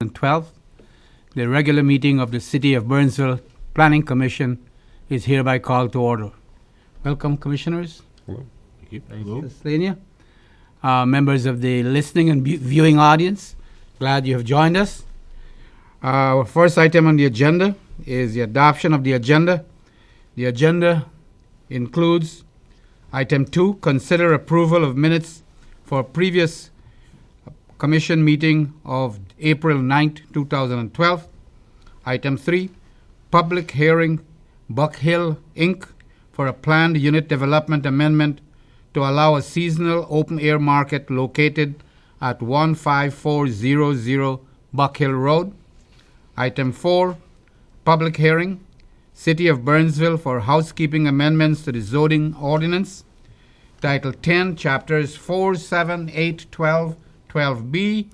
2012. The regular meeting of the City of Burnsville Planning Commission is hereby called to order. Welcome, Commissioners. Hello. Mr. Slania. Members of the listening and viewing audience, glad you have joined us. Our first item on the agenda is the adoption of the agenda. The agenda includes item 2, consider approval of minutes for previous commission meeting of April 9th, 2012. Item 3, public hearing, Buck Hill, Inc., for a planned unit development amendment to allow a seasonal open-air market located at 15400 Buck Hill Road. Item 4, public hearing, City of Burnsville for housekeeping amendments to the zoning ordinance. Title 10, Chapters 4, 7, 8, 12, 12B,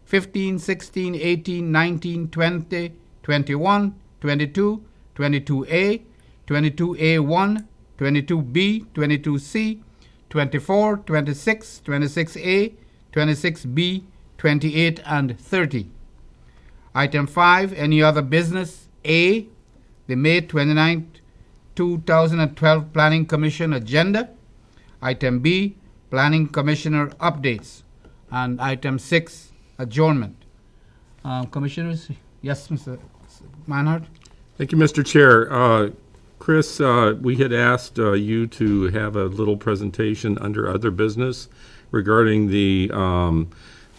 15, 16, 18, 19, 20, 21, 22, 22A, 22A1, 22B, 22C, 24, 26, 26A, 26B, 28, and 30. Item 5, any other business. A, the May 29, 2012 Planning Commission agenda. Item B, Planning Commissioner updates. And item 6, adjournment. Commissioners? Yes, Mr. Manhart? Thank you, Mr. Chair. Chris, we had asked you to have a little presentation under other business regarding the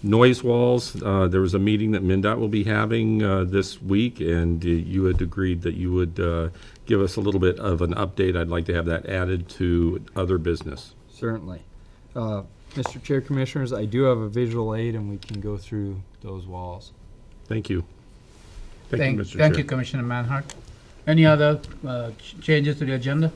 noise walls. There was a meeting that MnDOT will be having this week, and you had agreed that you would give us a little bit of an update. I'd like to have that added to other business. Certainly. Mr. Chair, Commissioners, I do have a visual aid, and we can go through those walls. Thank you. Thank you, Mr. Chair. Thank you, Commissioner Manhart. Any other changes to the agenda?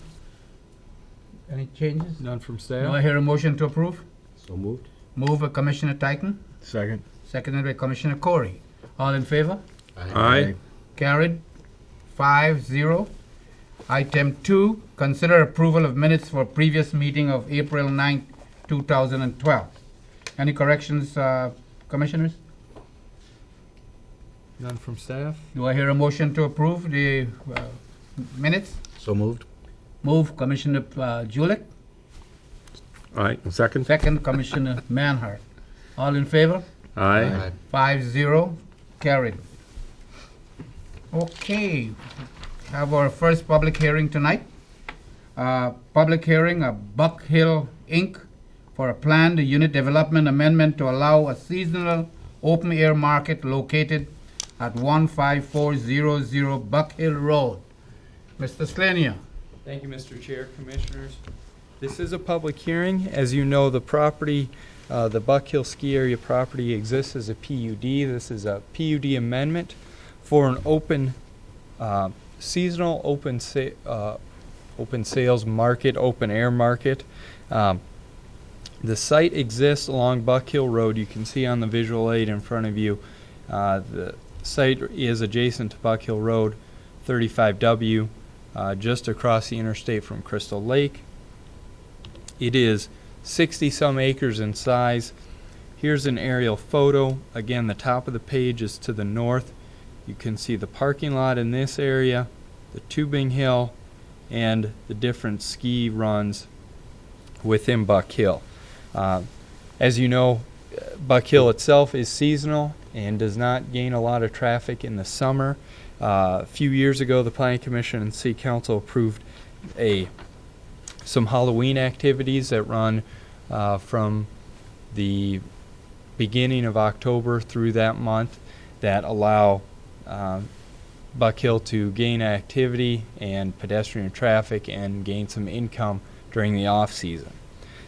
Any changes? None from Do staff? I hear a motion to approve? So moved. Moved by Commissioner Titan, Second. seconded by Commissioner Corey. All in favor? Aye. Carried 5-0. Item 2, consider approval of minutes for previous meeting of April 9th, 2012. Any corrections, Commissioners? None from staff? Do I hear a motion to approve the minutes? So moved. Move Commissioner Julick, Aye. Second? second Commissioner Manhart. All in favor? Aye. 5-0, carried. Okay, have our first public hearing tonight. Public hearing of Buck Hill, Inc. for a planned unit development amendment to allow a seasonal open-air market located at 15400 Buck Hill Road. Mr. Slania. Thank you, Mr. Chair, Commissioners. This is a public hearing. As you know, the property, the Buck Hill Ski Area property exists as a PUD. This is a PUD amendment for an open, seasonal open sales market, open air market. The site exists along Buck Hill Road. You can see on the visual aid in front of you. The site is adjacent to Buck Hill Road, 35W, just across the interstate from Crystal Lake. It is 60-some acres in size. Here's an aerial photo. Again, the top of the page is to the north. You can see the parking lot in this area, the tubing hill, and the different ski runs within Buck Hill. As you know, Buck Hill itself is seasonal and does not gain a lot of traffic in the summer. A few years ago, the Planning Commission and City Council approved some Halloween activities that run from the beginning of October through that month that allow Buck Hill to gain activity and pedestrian traffic and gain some income during the off-season.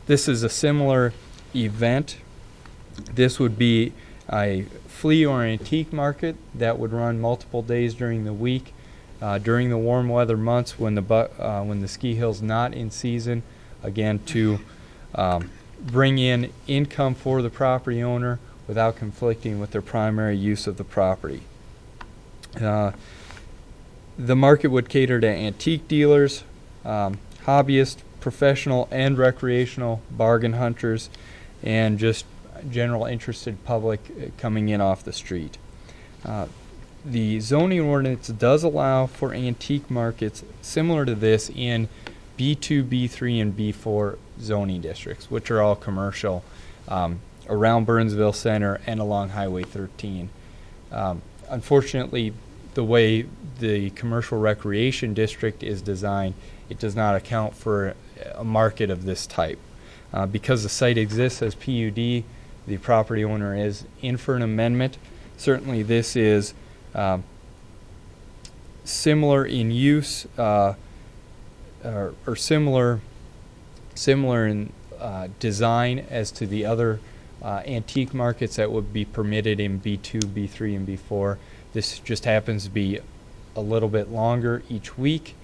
This is a similar event. This would be a flea or antique market that would run multiple days during the week. During the warm weather months when the ski hill's not in season, again to bring in income for the property owner without conflicting with their primary use of the property. The market would cater to antique dealers, hobbyists, professional and recreational bargain hunters, and just general interested public coming in off the street. The zoning ordinance does allow for antique markets similar to this in B2, B3, and B4 zoning districts, which are all commercial, around Burnsville Center and along Highway 13. Unfortunately, the way the commercial recreation district is designed, it does not account for a market of this type. Because the site exists as PUD, the property owner is in for an amendment. Certainly this is similar in use, or similar in design as to the other antique markets that would be permitted in B2, B3, and B4. This just happens to be a little bit longer each week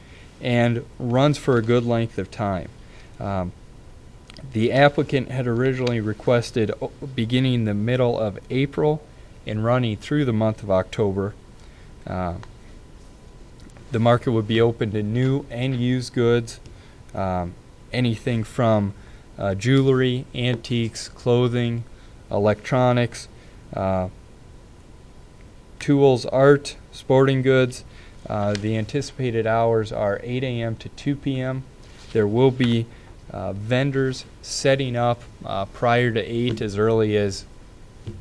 and runs for a good length of time. The applicant had originally requested beginning the middle of April and running through the month of October. The market would be open to new and used goods, anything from jewelry, antiques, clothing, electronics, tools, art, sporting goods. The anticipated hours are 8 a.m. to 2 p.m. There will be vendors setting up prior to 8, as early as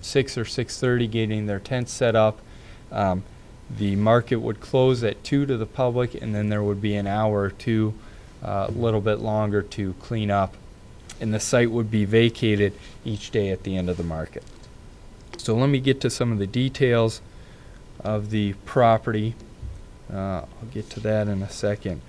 6 or 6:30, getting their tents set up. The market would close at 2 to the public, and then there would be an hour or two, a little bit longer, to clean up. And the site would be vacated each day at the end of the market. So let me get to some of the details of the property. I'll get to that in a second.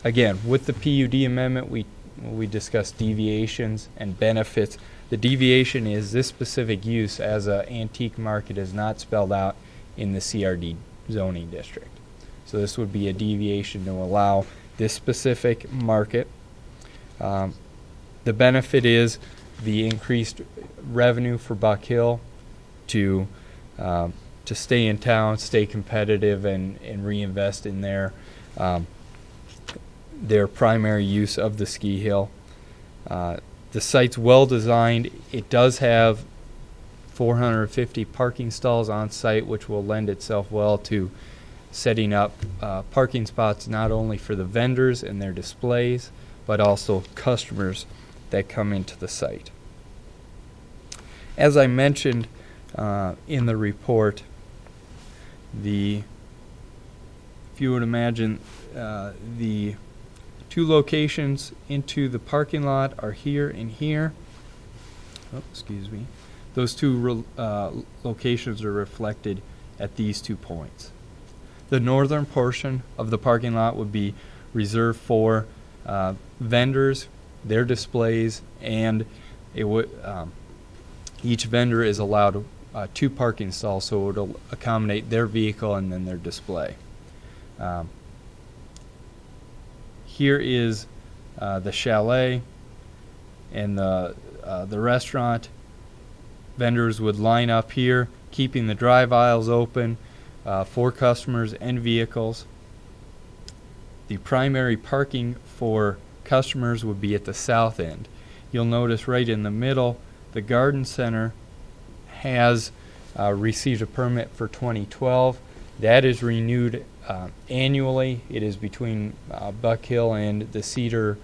Again, with the PUD amendment, we discussed deviations and benefits. The deviation is this specific use as an antique market is not spelled out in the CRD zoning district. So this would be a deviation to allow this specific market. The benefit is the increased revenue for Buck Hill to stay in town, stay competitive, and reinvest in their primary use of the ski hill. The site's well designed. It does have 450 parking stalls on site, which will lend itself well to setting up parking spots not only for the vendors and their displays, but also customers that come into the site. As I mentioned in the report, if you would imagine, the two locations into the parking lot are here and here. Oh, excuse me. Those two locations are reflected at these 2 points. The northern portion of the parking lot would be reserved for vendors, their displays, and it would each vendor is allowed 2 parking stalls, so it will accommodate their vehicle and then their display. Here is the chalet and the restaurant. Vendors would line up here, keeping the drive aisles open for customers and vehicles. The primary parking for customers would be at the south end. You'll notice right in the middle, the garden center has received a permit for 2012. That is renewed annually. It is between Buck Hill and the Cedar,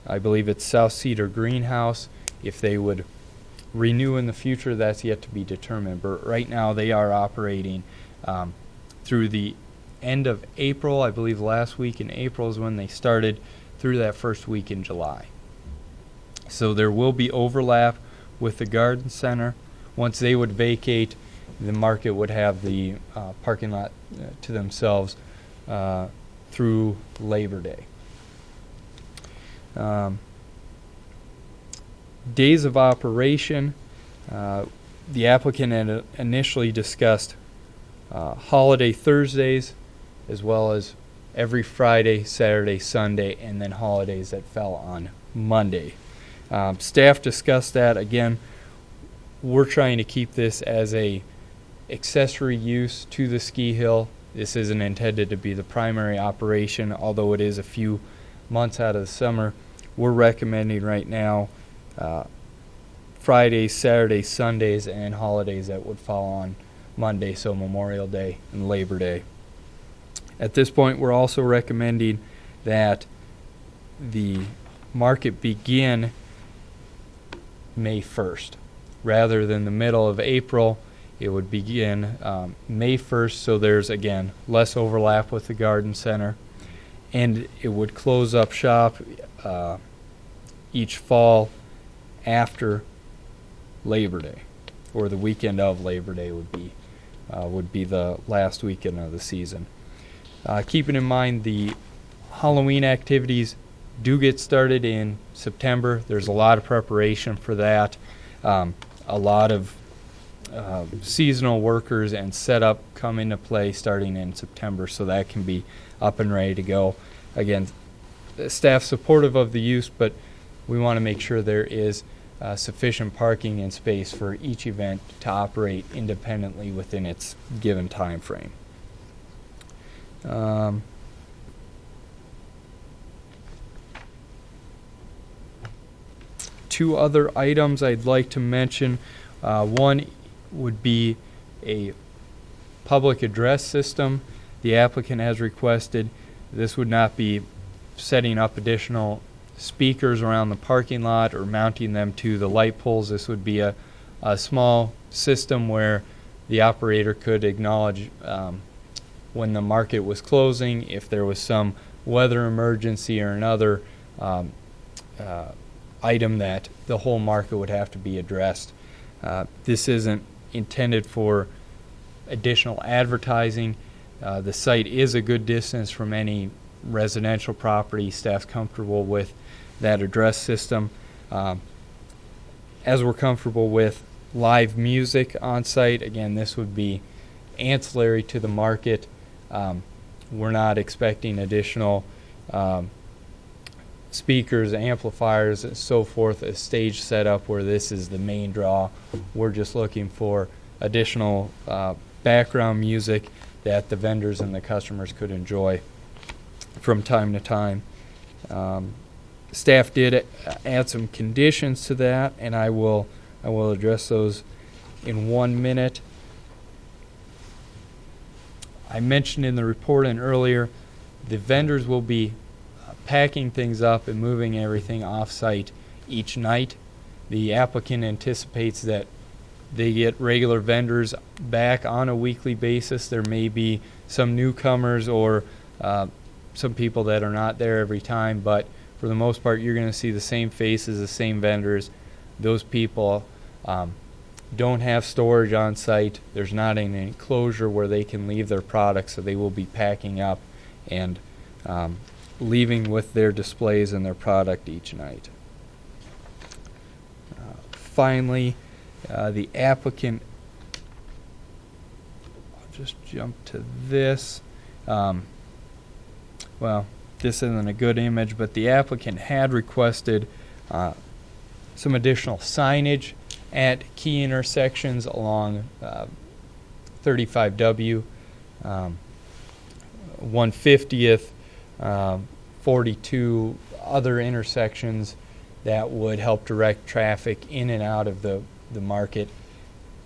I believe it's South Cedar Greenhouse. If they would renew in the future, that's yet to be determined. But right now they are operating through the end of April. I believe last week in April is when they started, through that first week in July. So there will be overlap with the garden center. Once they would vacate, the market would have the parking lot to themselves through Labor Day. Days of operation, the applicant had initially discussed holiday Thursdays, as well as every Friday, Saturday, Sunday, and then holidays that fell on Monday. Staff discussed that. Again, we're trying to keep this as a accessory use to the ski hill. This isn't intended to be the primary operation, although it is a few months out of the summer. We're recommending right now Fridays, Saturdays, Sundays, and holidays that would fall on Monday, so Memorial Day and Labor Day. At this point, we're also recommending that the market begin May 1st. Rather than the middle of April, it would begin May 1st, so there's, again, less overlap with the garden center. And it would close up shop each fall after Labor Day, or the weekend of Labor Day would be the last weekend of the season. Keeping in mind the Halloween activities do get started in September. There's a lot of preparation for that. A lot of seasonal workers and setup come into play starting in September, so that can be up and ready to go. Again, the staff's supportive of the use, but we want to make sure there is sufficient parking and space for each event to operate independently within its given time frame. Two other items I'd like to mention. One would be a public address system. The applicant has requested this would not be setting up additional speakers around the parking lot or mounting them to the light poles. This would be a small system where the operator could acknowledge when the market was closing, if there was some weather emergency or another item that the whole market would have to be addressed. This isn't intended for additional advertising. The site is a good distance from any residential property. Staff's comfortable with that address system. As we're comfortable with live music on site, again, this would be ancillary to the market. We're not expecting additional speakers, amplifiers, and so forth, a stage setup where this is the main draw. We're just looking for additional background music that the vendors and the customers could enjoy from time to time. Staff did add some conditions to that, and I will address those in 1 minute. I mentioned in the report and earlier, the vendors will be packing things up and moving everything off-site each night. The applicant anticipates that they get regular vendors back on a weekly basis. There may be some newcomers or some people that are not there every time, but for the most part, you're going to see the same faces, the same vendors. Those people don't have storage on site. There's not an enclosure where they can leave their products, so they will be packing up and leaving with their displays and their product each night. Finally, the applicant, I'll just jump to this. Well, this isn't a good image, but the applicant had requested some additional signage at key intersections along 35W, 150th, 42 other intersections that would help direct traffic in and out of the market.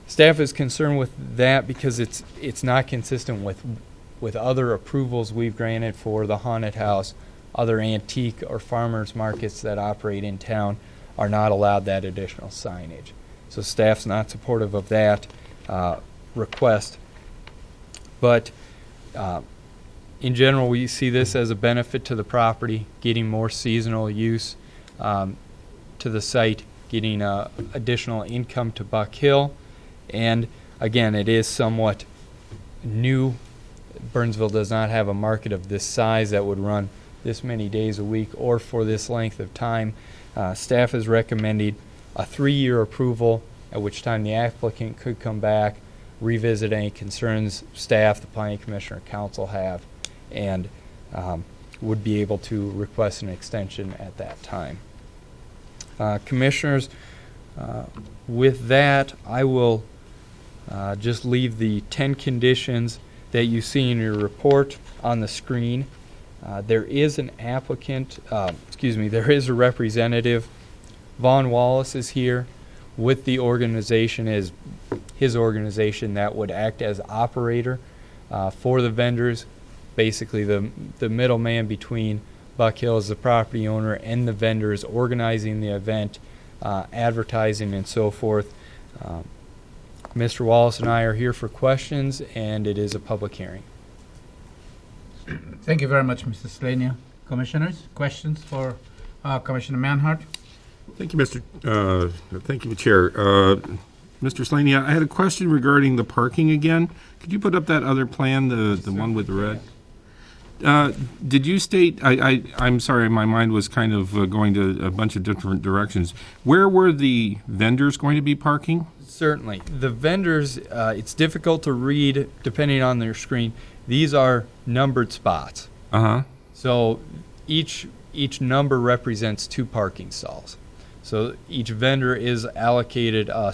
Staff is concerned with that because it's not consistent with other approvals we've granted for the haunted house. Other antique or farmers markets that operate in town are not allowed that additional signage. So staff's not supportive of that request. But in general, we see this as a benefit to the property, getting more seasonal use to the site, getting additional income to Buck Hill. And again, it is somewhat new. Burnsville does not have a market of this size that would run this many days a week or for this length of time. Staff is recommending a 3-year approval, at which time the applicant could come back, revisit any concerns staff, the planning commission, or council have, and would be able to request an extension at that time. Commissioners, with that, I will just leave the 10 conditions that you see in your report on the screen. There is an applicant, there is a representative. Vaughn Wallace is here with the organization. His his organization that would act as operator for the vendors, basically the middleman between Buck Hill as the property owner and the vendors organizing the event, advertising and so forth. Mr. Wallace and I are here for questions, and it is a public hearing. Thank you very much, Mr. Slania. Commissioners, questions for Commissioner Manhart? Thank you, thank you, Chair. Mr. Slania, I had a question regarding the parking again. Could you put up that other plan, the one with the red? Did you state, I'm sorry, my mind was kind of going to a bunch of different directions. Where were the vendors going to be parking? Certainly. The vendors, it's difficult to read depending on their screen. These are numbered spots. Uh-huh. So each number represents 2 parking stalls. So each vendor is allocated a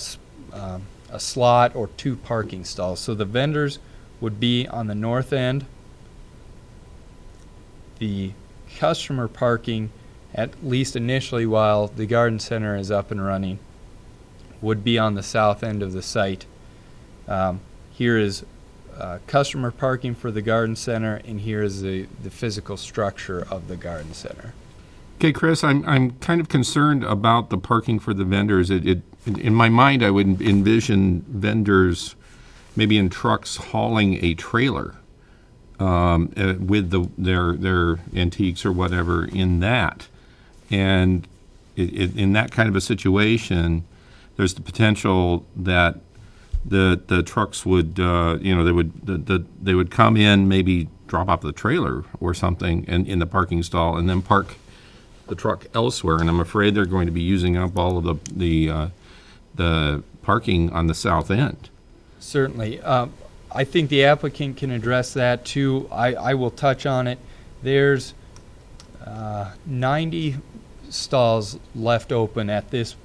slot or 2 parking stalls. So the vendors would be on the north end. The customer parking, at least initially while the garden center is up and running, would be on the south end of the site. Here is customer parking for the garden center, and here is the physical structure of the garden center. Okay, Chris, I'm kind of concerned about the parking for the vendors. In my mind, I would envision vendors maybe in trucks hauling a trailer with their antiques or whatever in that. And in that kind of a situation, there's the potential that the trucks would, they would come in, maybe drop off the trailer or something in the parking stall, and then park the truck elsewhere. And I'm afraid they're going to be using up all of the parking on the south end. Certainly. I think the applicant can address that too. I will touch on it. There's 90 stalls left open at this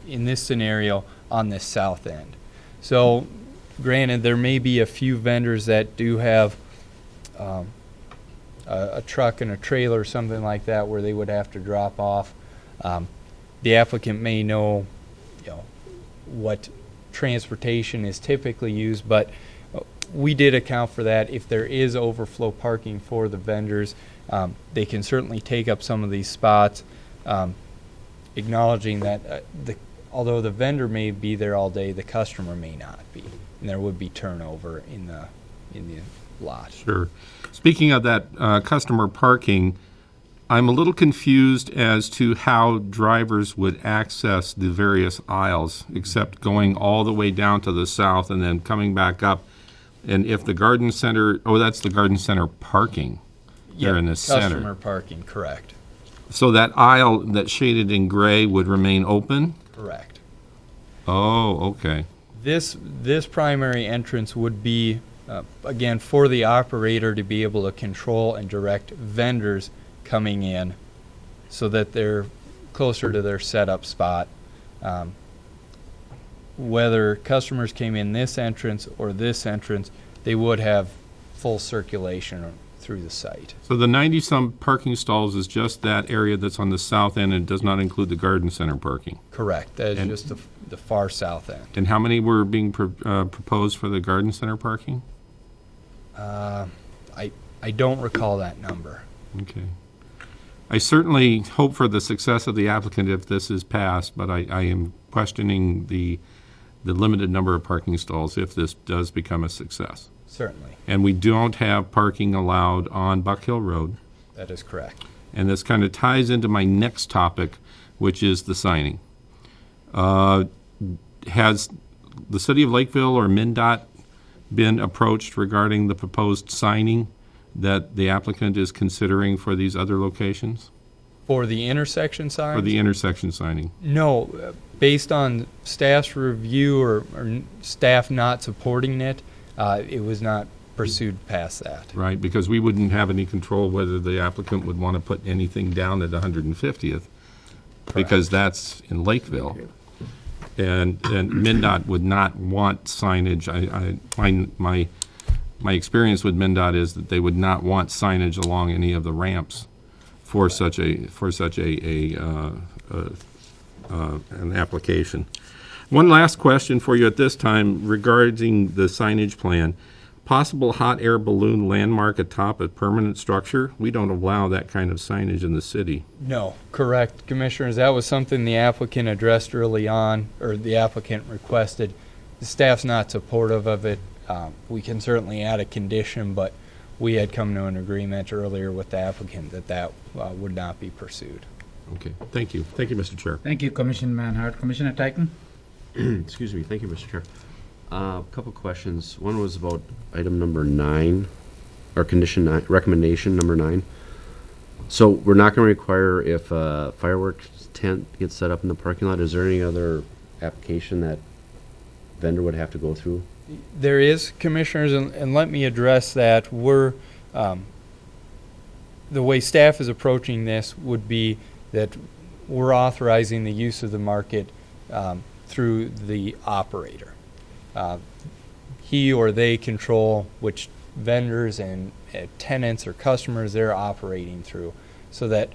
in this scenario on this south end. So granted, there may be a few vendors that do have a truck and a trailer or something like that where they would have to drop off. The applicant may know, what transportation is typically used, but we did account for that. If there is overflow parking for the vendors, they can certainly take up some of these spots, acknowledging that although the vendor may be there all day, the customer may not be, and there would be turnover in the lot. Sure. Speaking of that customer parking, I'm a little confused as to how drivers would access the various aisles, except going all the way down to the south and then coming back up. And if the garden center, that's the garden center parking there in the center. Customer parking, correct. So that aisle that's shaded in gray would remain open? Correct. Oh, okay. This primary entrance would be, again, for the operator to be able to control and direct vendors coming in so that they're closer to their setup spot. Whether customers came in this entrance or this entrance, they would have full circulation through the site. So the 90-some parking stalls is just that area that's on the south end and does not include the garden center parking? Correct. That is just the far south end. And how many were being proposed for the garden center parking? I don't recall that number. Okay. I certainly hope for the success of the applicant if this is passed, but I am questioning the limited number of parking stalls if this does become a success. Certainly. And we don't have parking allowed on Buck Hill Road. That is correct. And this kind of ties into my next topic, which is the signing. Has the city of Lakeville or MnDOT been approached regarding the proposed signing that the applicant is considering for these other locations? For the intersection signs? For the intersection signing? No. Based on staff's review or staff not supporting it, it was not pursued past that. Right, because we wouldn't have any control whether the applicant would want to put anything down at 150th, because that's in Lakeville. And MnDOT would not want signage. My experience with MnDOT is that they would not want signage along any of the ramps for such an application. One last question for you at this time regarding the signage plan. Possible hot air balloon landmark atop a permanent structure? We don't allow that kind of signage in the city. No, correct, Commissioners. That was something the applicant addressed early on, or the applicant requested. The staff's not supportive of it. We can certainly add a condition, but we had come to an agreement earlier with the applicant that would not be pursued. Okay, thank you. Thank you, Mr. Chair. Thank you, Commissioner Manhart. Commissioner Titan? Excuse me. Thank you, Mr. Chair. A couple questions. One was about item number 9, or condition 9, recommendation number 9. So we're not going to require if a fireworks tent gets set up in the parking lot. Is there any other application that vendor would have to go through? There is, Commissioners, and let me address that. We're, the way staff is approaching this would be that we're authorizing the use of the market through the operator. He or they control which vendors and tenants or customers they're operating through, so that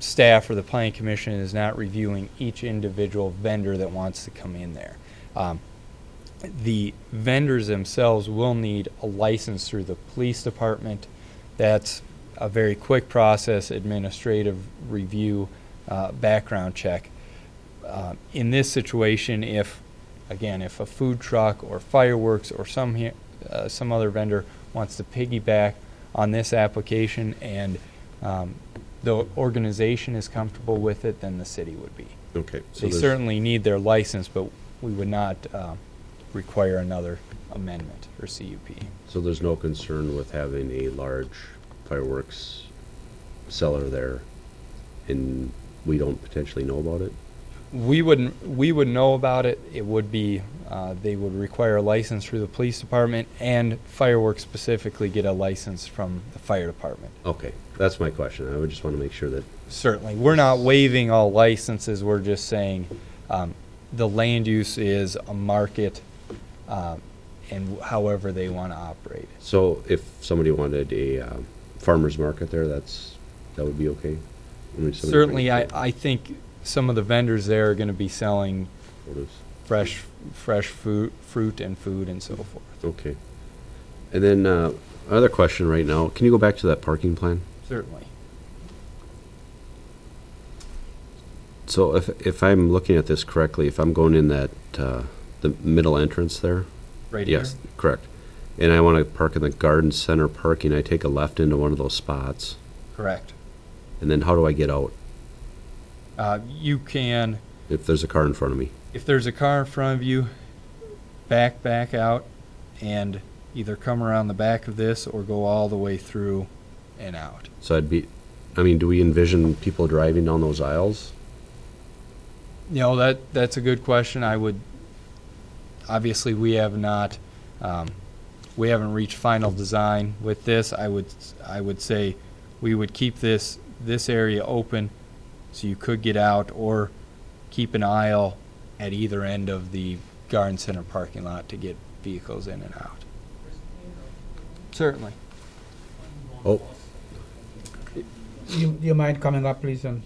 staff or the Planning Commission is not reviewing each individual vendor that wants to come in there. The vendors themselves will need a license through the police department. That's a very quick process, administrative review, background check. In this situation, if a food truck or fireworks or some other vendor wants to piggyback on this application and the organization is comfortable with it, then the city would be. Okay. They certainly need their license, but we would not require another amendment or CUP. So there's no concern with having a large fireworks seller there, and we don't potentially know about it? We would know about it. It would be, they would require a license through the police department, and fireworks specifically get a license from the fire department. Okay, that's my question. I would just want to make sure that, Certainly. We're not waiving all licenses. We're just saying the land use is a market, and however they want to operate it. so if somebody wanted a farmer's market there, that would be okay? I mean, somebody Certainly, brings I think some of the vendors there are going to be selling produce. fresh fruit and food and so forth. Okay. And then, other question right now, can you go back to that parking plan? Certainly. So if I'm looking at this correctly, if I'm going in that, the middle entrance there? Right Yes, here? correct. And I want to park in the garden center parking, I take a left into one of those spots, Correct. and then how do I get out You can, if there's a car in front of me? if there's a car in front of you, back out and either come around the back of this or go all the way through and out. So do we envision people driving down those aisles? You know, that's a good question. Obviously, we have not, we haven't reached final design with this. I would say we would keep this area open so you could get out, or keep an aisle at either end of the garden center parking lot to get vehicles in and out. Certainly. Oh, You mind coming up, please, and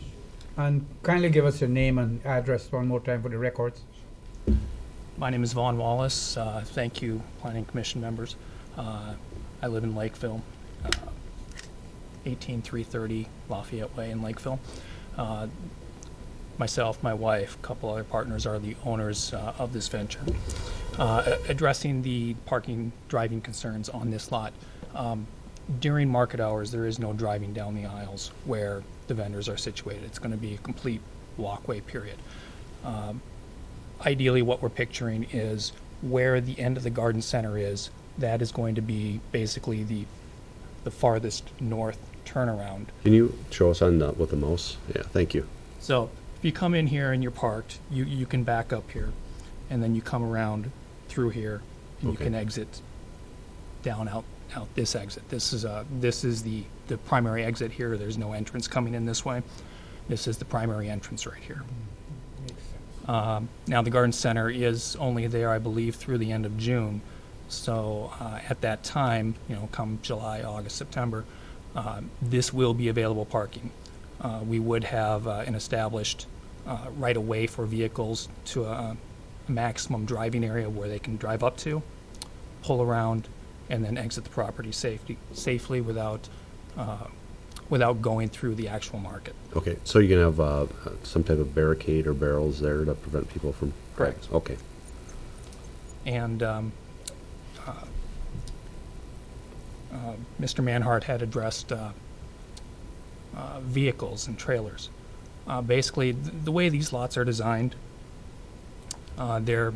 kindly give us your name and address one more time for the records. My name is Vaughn Wallace. Thank you, Planning Commission members. I live in Lakeville, 18330 Lafayette Way in Lakeville. Myself, my wife, a couple other partners are the owners of this venture. Addressing the parking driving concerns on this lot. During market hours, there is no driving down the aisles where the vendors are situated. It's going to be a complete walkway period. Ideally, what we're picturing is where the end of the garden center is, that is going to be basically the farthest north turnaround. can you show us on with the mouse? Yeah, thank you. So if you come in here and you're parked, you can back up here, and then you come around through here, and Okay. you can exit down out this exit. This is the primary exit here. There's no entrance coming in this way. This is the primary entrance right here. Now, the garden center is only there, I believe, through the end of June. So at that time, come July, August, September, this will be available parking. We would have an established right of way for vehicles to maximum driving area where they can drive up to, pull around, and then exit the property safely without going through the actual market. Okay, so you're gonna have some type of barricade or barrels there to prevent people from? Correct. Okay. And Mr. Manhart had addressed vehicles and trailers. Basically, the way these lots are designed, they're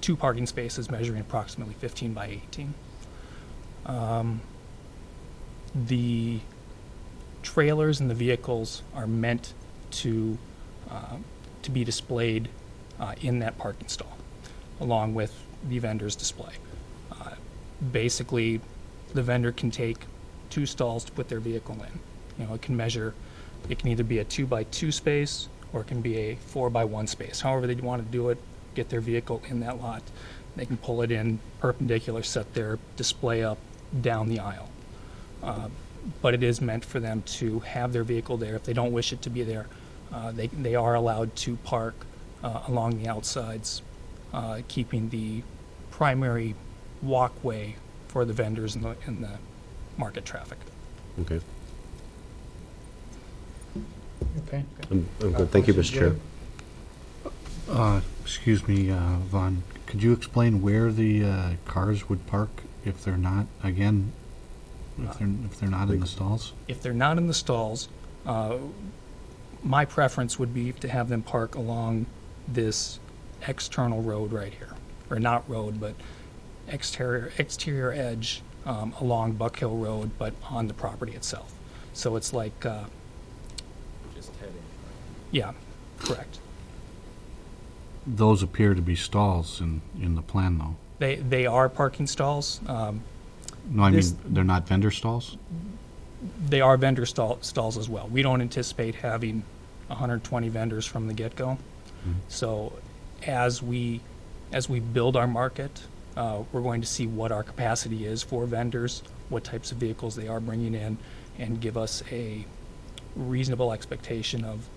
2 parking spaces measuring approximately 15 by 18. The trailers and the vehicles are meant to be displayed in that parking stall, along with the vendor's display. Basically, the vendor can take 2 stalls to put their vehicle in. You know, it can either be a 2 by 2 space or it can be a 4 by 1 space. However they want to do it, get their vehicle in that lot. They can pull it in perpendicular, set their display up down the aisle. But it is meant for them to have their vehicle there. If they don't wish it to be there, they are allowed to park along the outsides, keeping the primary walkway for the vendors and the market traffic. Okay. Okay. I'm good. Thank you, Mr. Chair. Excuse me, Vaughn, could you explain where the cars would park if they're not, again, if they're not in the stalls? If they're not in the stalls, my preference would be to have them park along this external road right here, or not road, but exterior edge along Buck Hill Road, but on the property itself. So it's like, Just heading. yeah, correct. Those appear to be stalls in the plan, though. They are parking stalls. No, I This- mean, they're not vendor stalls? They are vendor stalls as well. We don't anticipate having 120 vendors from the get-go. So as we build our market, we're going to see what our capacity is for vendors, what types of vehicles they are bringing in, and give us a reasonable expectation of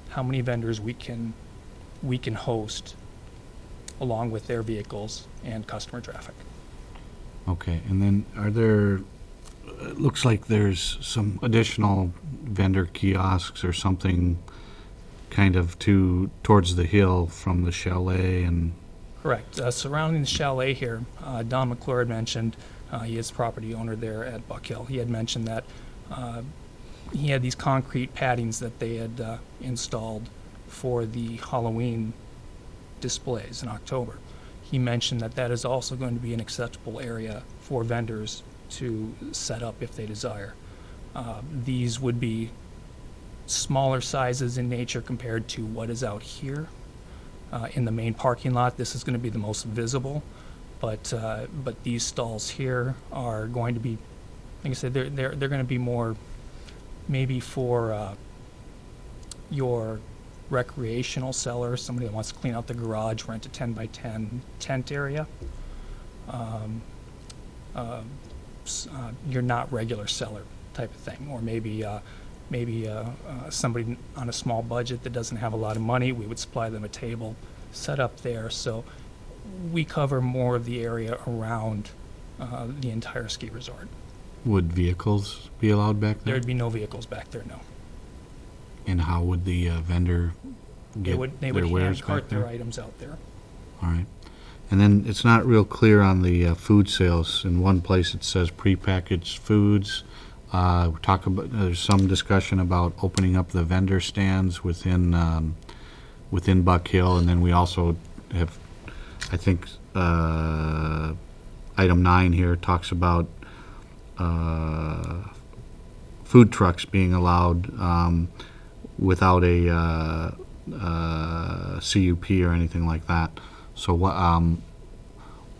how many vendors we can host along with their vehicles and customer traffic. Okay, and then are there, it looks like there's some additional vendor kiosks or something kind of towards the hill from the chalet and, Correct. Surrounding the chalet here, Don McClure had mentioned, he is property owner there at Buck Hill. He had mentioned that he had these concrete paddings that they had installed for the Halloween displays in October. He mentioned that that is also going to be an acceptable area for vendors to set up if they desire. These would be smaller sizes in nature compared to what is out here. In the main parking lot, this is going to be the most visible, but these stalls here are going to be, like I said, they're going to be more maybe for your recreational seller, somebody that wants to clean out the garage, rent a 10 by 10 tent area. You're not regular seller type of thing, or maybe somebody on a small budget that doesn't have a lot of money, we would supply them a table set up there. So we cover more of the area around the entire ski resort. would vehicles be allowed back there? There'd be no vehicles back there, no. And how would the vendor They get would their wares hand cart back their there? items out there. All right. And then it's not real clear on the food sales. In one place it says prepackaged foods. We talk about, there's some discussion about opening up the vendor stands within Buck Hill, and then we also have, I think, item 9 here talks about food trucks being allowed without a CUP or anything like that. So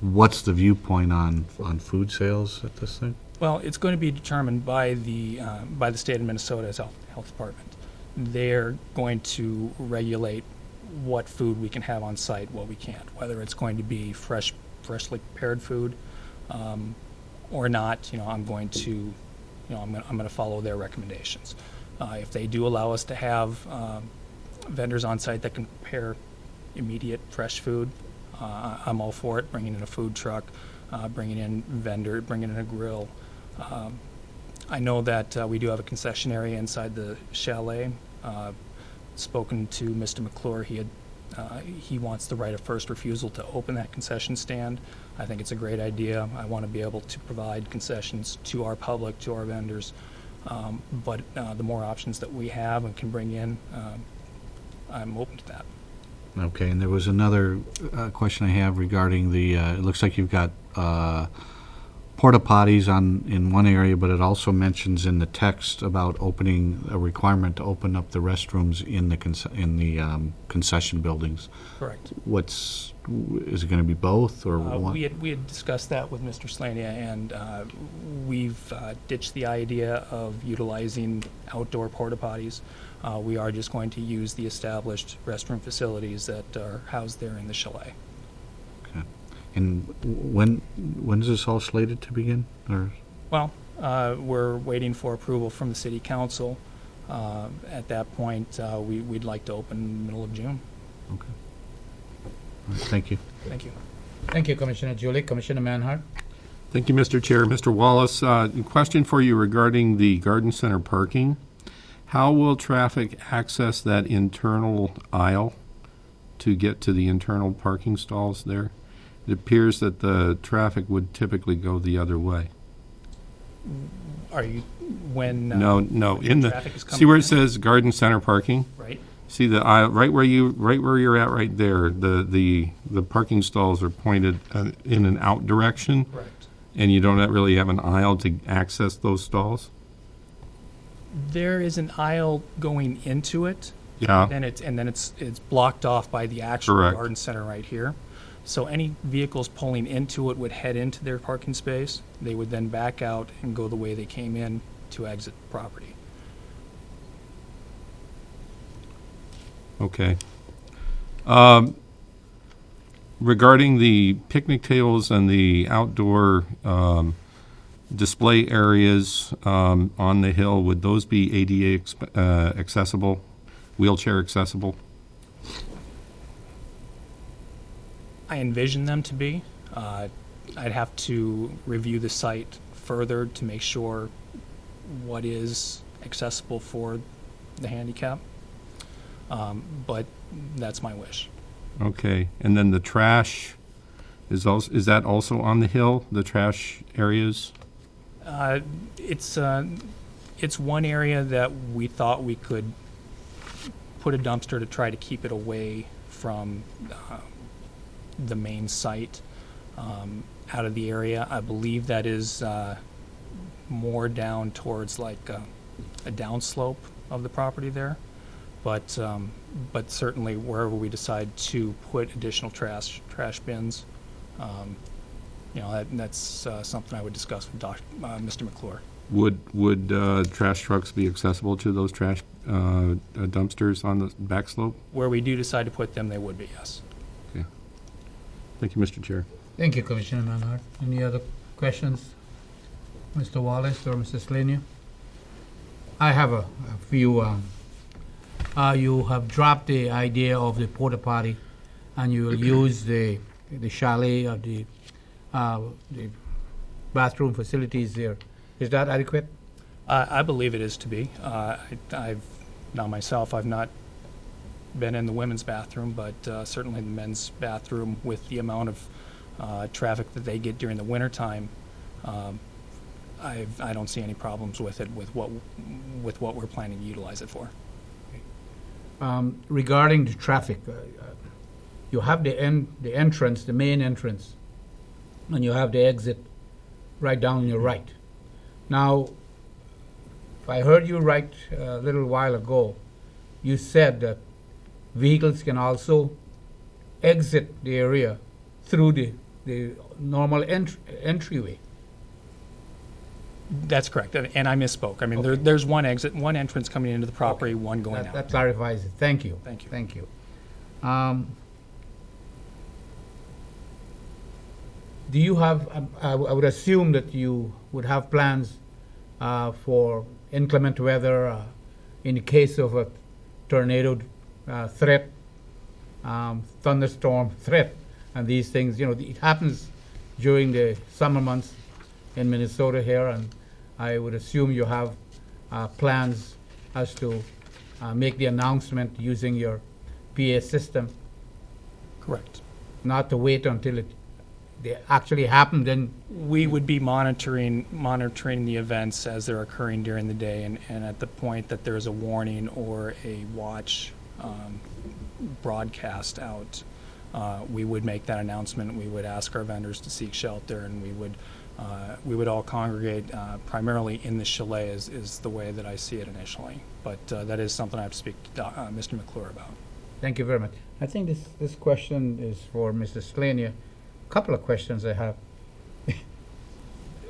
what's the viewpoint on food sales at this thing? Well, it's going to be determined by the state of Minnesota's health department. They're going to regulate what food we can have on site, what we can't, whether it's going to be freshly prepared food or not. I'm going to follow their recommendations. If they do allow us to have vendors on site that can prepare immediate fresh food, I'm all for it, bringing in a food truck, bringing in vendor, bringing in a grill. I know that we do have a concession area inside the chalet. Spoken to Mr. McClure, he wants the right of first refusal to open that concession stand. I think it's a great idea. I want to be able to provide concessions to our public, to our vendors. But the more options that we have and can bring in, I'm open to that. Okay, and there was another question I have regarding the, it looks like you've got porta potties in one area, but it also mentions in the text about opening, a requirement to open up the restrooms in the concession buildings. Correct. Is it going to be both, or one? We had discussed that with Mr. Slania, and we've ditched the idea of utilizing outdoor porta potties. We are just going to use the established restroom facilities that are housed there in the chalet. Okay. And when is this all slated to begin? Or Well, we're waiting for approval from the city council. At that point, we'd like to open in the middle of June. okay. All right, thank you. Thank you. Thank you, Commissioner Julie. Commissioner Manhart? Thank you, Mr. Chair. Mr. Wallace, question for you regarding the garden center parking. How will traffic access that internal aisle to get to the internal parking stalls there? It appears that the traffic would typically go the other way. Are you, when? No, in the, traffic is see where it coming in? says garden center parking? Right? See the aisle, right where you're at right there, the parking stalls are pointed in an out direction, Correct. and you don't really have an aisle to access those stalls? There is an aisle going into it. Yeah, Then it's blocked off by the actual Correct. garden center right here. So any vehicles pulling into it would head into their parking space. They would then back out and go the way they came in to exit the property. okay. Regarding the picnic tables and the outdoor display areas on the hill, would those be ADA accessible, wheelchair accessible? I envision them to be. I'd have to review the site further to make sure what is accessible for the handicap. But that's my wish. Okay, and then the trash is that also on the hill, the trash areas? It's one area that we thought we could put a dumpster to try to keep it away from the main site, out of the area. I believe that is more down towards like a downslope of the property there. But certainly wherever we decide to put additional trash bins, that's something I would discuss with Mr. McClure. Would trash trucks be accessible to those trash dumpsters on the back slope? Where we do decide to put them, they would be, yes. Thank you, Mr. Chair. Thank you, Commissioner Manhart. Any other questions? Mr. Wallace or Mr. Slania? I have a few. You have dropped the idea of the porta potty, and you will use the chalet or the bathroom facilities there. Is that adequate? I believe it is to be. I've not been in the women's bathroom, but certainly the men's bathroom, with the amount of traffic that they get during the wintertime, I don't see any problems with it, with what we're planning to utilize it for. Regarding the traffic, you have the entrance, the main entrance, and you have the exit right down your right. Now, if I heard you right a little while ago, you said that vehicles can also exit the area through the normal entryway. That's correct, and I misspoke. I mean, Okay. there's one entrance coming into the property, one going That out. clarifies it. Thank you. Thank you. Thank you. Do you have, I would assume that you would have plans for inclement weather in the case of a tornado threat thunderstorm threat. And these things, it happens during the summer months in Minnesota here, and I would assume you have plans as to make the announcement using your PA system, Correct. not to wait until they actually happen, then We would be monitoring the events as they're occurring during the day, and at the point that there's a warning or a watch broadcast out, we would make that announcement. We would ask our vendors to seek shelter, and we would all congregate primarily in the chalet is the way that I see it initially. But that is something I have to speak to Mr. McClure about. thank you very much. I think this question is for Mr. Slania. Couple of questions I have.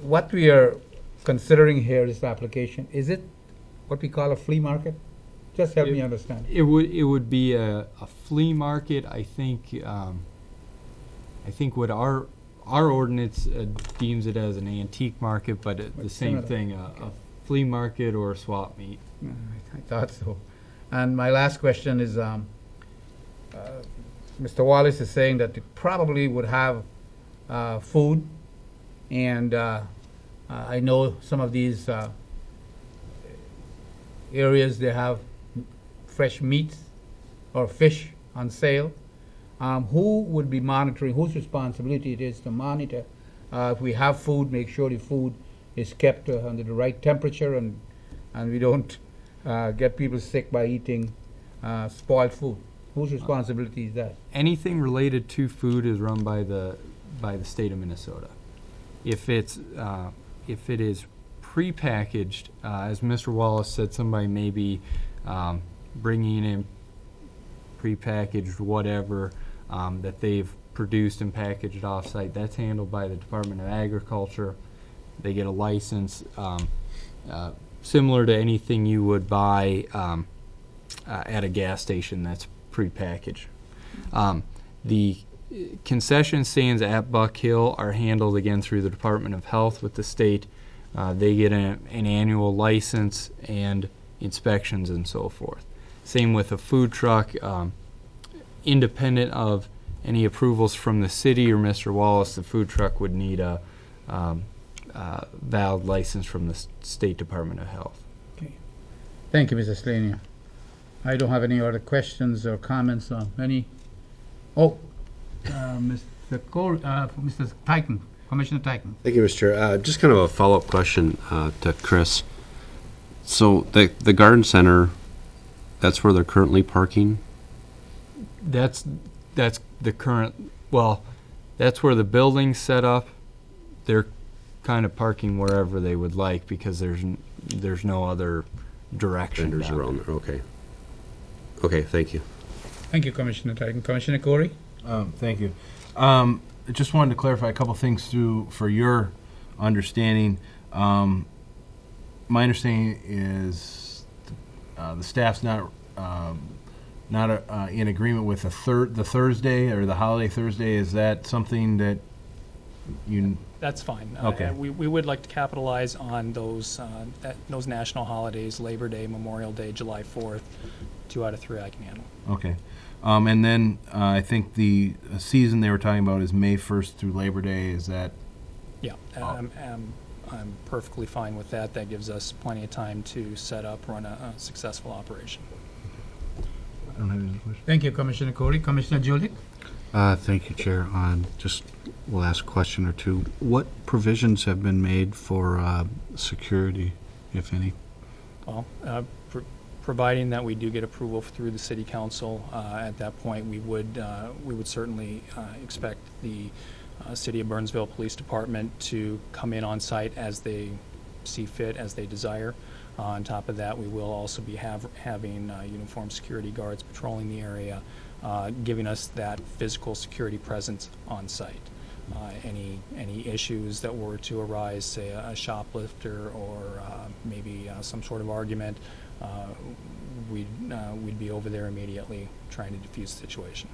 What we are considering here, this application, is it what we call a flea market? Just help me understand. It would be a flea market. I think what our ordinance deems it as an antique market, but the same similar. thing, a flea market or a swap meet. I thought so. And my last question is, Mr. Wallace is saying that it probably would have food, and I know some of these areas, they have fresh meats or fish on sale. Who would be monitoring, whose responsibility it is to monitor? If we have food, make sure the food is kept under the right temperature, and we don't get people sick by eating spoiled food. Whose responsibility is that? Anything related to food is run by the state of Minnesota. If it is prepackaged, as Mr. Wallace said, somebody may be bringing in prepackaged whatever that they've produced and packaged off-site. That's handled by the Department of Agriculture. They get a license similar to anything you would buy at a gas station that's prepackaged. The concession stands at Buck Hill are handled again through the Department of Health with the state. They get an annual license and inspections and so forth. Same with a food truck, independent of any approvals from the city or Mr. Wallace, the food truck would need a valid license from the State Department of Health. Thank you, Mr. Slania. I don't have any other questions or comments on any. Oh, Mr. Titan, Commissioner Titan. Thank you, Mr. Chair. Just kind of a follow-up question to Chris. So the garden center, that's where they're currently parking? That's the current, that's where the building's set up. They're kind of parking wherever they would like because there's no other direction. Vendors down around there, okay. Okay, thank you. Thank you, Commissioner Titan. Commissioner Corey? Thank you. Just wanted to clarify a couple things for your understanding. My understanding is the staff's not in agreement with the Thursday or the holiday Thursday. Is that something that you? That's fine. Okay. We would like to capitalize on those national holidays, Labor Day, Memorial Day, July 4th. 2 out of 3 I can handle. Okay. And then I think the season they were talking about is May 1st through Labor Day. Is that? Yeah, I'm perfectly fine with that. That gives us plenty of time to set up, run a successful operation. I don't have any questions. Thank you, Commissioner Corey. Commissioner Julik? Thank you, Chair. We'll ask a question or two. What provisions have been made for security, if any? Well, providing that we do get approval through the city council, at that point we would certainly expect the City of Burnsville Police Department to come in on site as they see fit, as they desire. On top of that, we will also be having uniformed security guards patrolling the area, giving us that physical security presence on site. Any issues that were to arise, say a shoplifter or maybe some sort of argument, we'd be over there immediately trying to defuse the situation.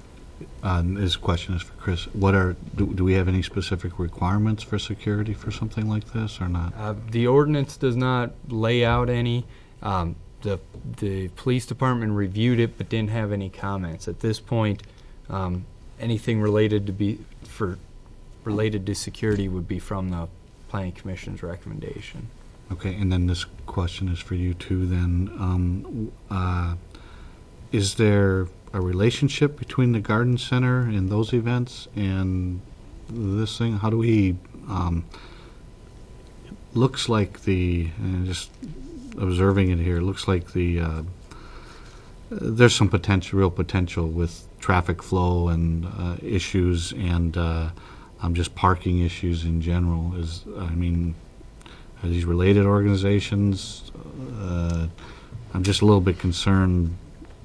This question is for Chris. Do we have any specific requirements for security for something like this or not? The ordinance does not lay out any. The police department reviewed it but didn't have any comments. At this point, Anything related to security would be from the planning commission's recommendation. Okay, and then this question is for you too then. Is there a relationship between the garden center and those events and this thing? How do we, looks like and just observing it here, looks like there's some real potential with traffic flow and issues and just parking issues in general. Are these related organizations? I'm just a little bit concerned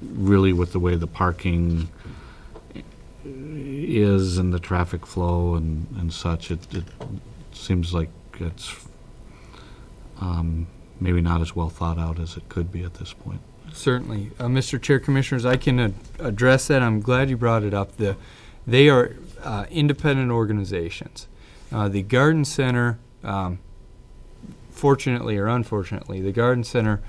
really with the way the parking is and the traffic flow and such. It seems like it's maybe not as well thought out as it could be at this point. Certainly. Mr. Chair, Commissioners, I can address that. I'm glad you brought it up. They are independent organizations. The Garden Center, fortunately or unfortunately, the Garden Center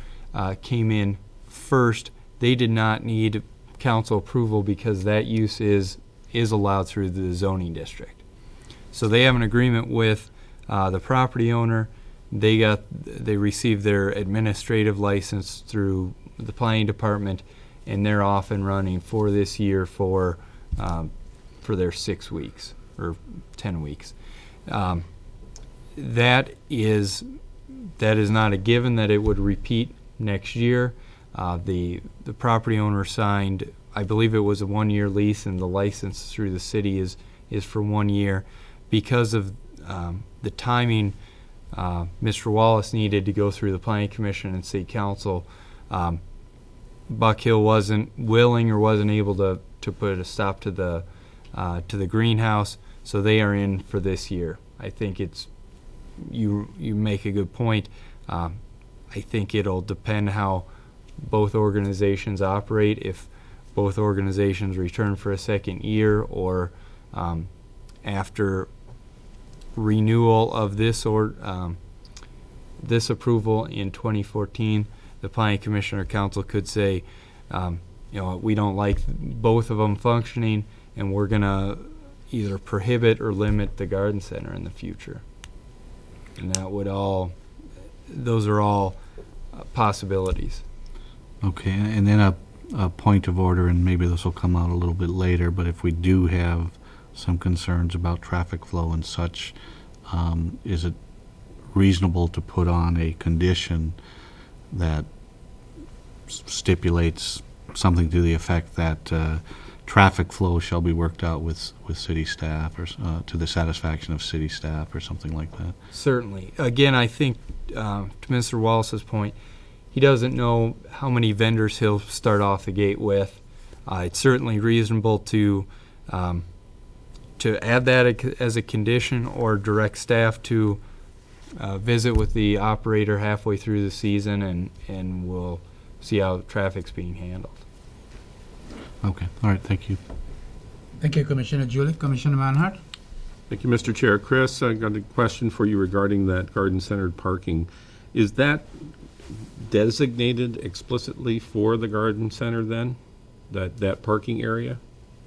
came in first. They did not need council approval because that use is allowed through the zoning district. So they have an agreement with the property owner. They received their administrative license through the planning department, and they're off and running for this year for their 6 weeks or 10 weeks. That is not a given that it would repeat next year. The property owner signed, I believe it was a 1-year lease, and the license through the city is for 1 year. Because of the timing, Mr. Wallace needed to go through the planning commission and city council. Buck Hill wasn't willing or wasn't able to put a stop to the greenhouse, so they are in for this year. I think you make a good point. I think it'll depend how both organizations operate. If both organizations return for a second year, or after renewal of this approval in 2014, the planning commission or council could say, we don't like both of them functioning, and we're gonna either prohibit or limit the garden center in the future. And those are all possibilities. Okay, and then a point of order, and maybe this will come out a little bit later, but if we do have some concerns about traffic flow and such, is it reasonable to put on a condition that stipulates something to the effect that traffic flow shall be worked out with city staff, or to the satisfaction of city staff, or something like that? Certainly. Again, I think to Mr. Wallace's point, he doesn't know how many vendors he'll start off the gate with. It's certainly reasonable to add that as a condition, or direct staff to visit with the operator halfway through the season, and we'll see how traffic's being handled. Okay, all right, thank you. Thank you, Commissioner Julie. Commissioner Manhart? Thank you, Mr. Chair. Chris, I got a question for you regarding that garden-centered parking. Is that designated explicitly for the garden center then, that parking area?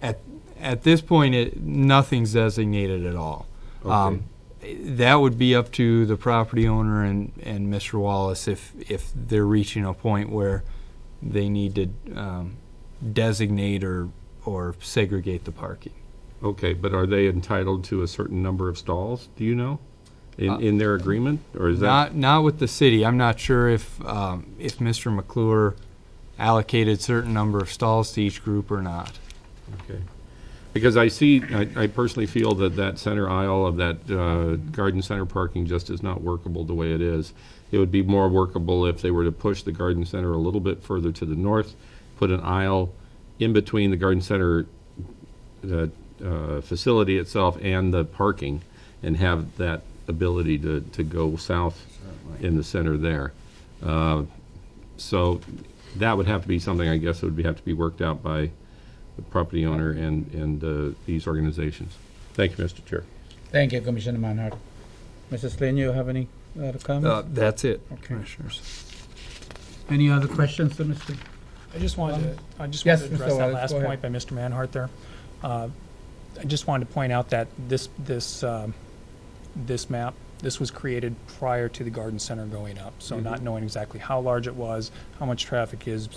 At this point, nothing's designated at all. Okay. That would be up to the property owner and Mr. Wallace if they're reaching a point where they need to designate or segregate the parking. Okay, but are they entitled to a certain number of stalls, do you know, in their agreement? Or is that Not with the city. I'm not sure if Mr. McClure allocated certain number of stalls to each group or not. okay? Because I personally feel that center aisle of that garden center parking just is not workable the way it is. It would be more workable if they were to push the garden center a little bit further to the north, put an aisle in between the garden center facility itself and the parking, and have that ability to go south in the center there. So that would have to be something, I guess, that would have to be worked out by the property owner and these organizations. Thank you, Mr. Chair. Thank you, Commissioner Manhart. Mrs. Lane, you have any other comments? That's it, Okay. Commissioners. Any other questions to Mr.? I just wanted Yes, to Mr. address that Wallace, last go ahead. point by Mr. Manhart there. I just wanted to point out that this map, this was created prior to the garden center going up, so not knowing exactly how large it was, how much traffic is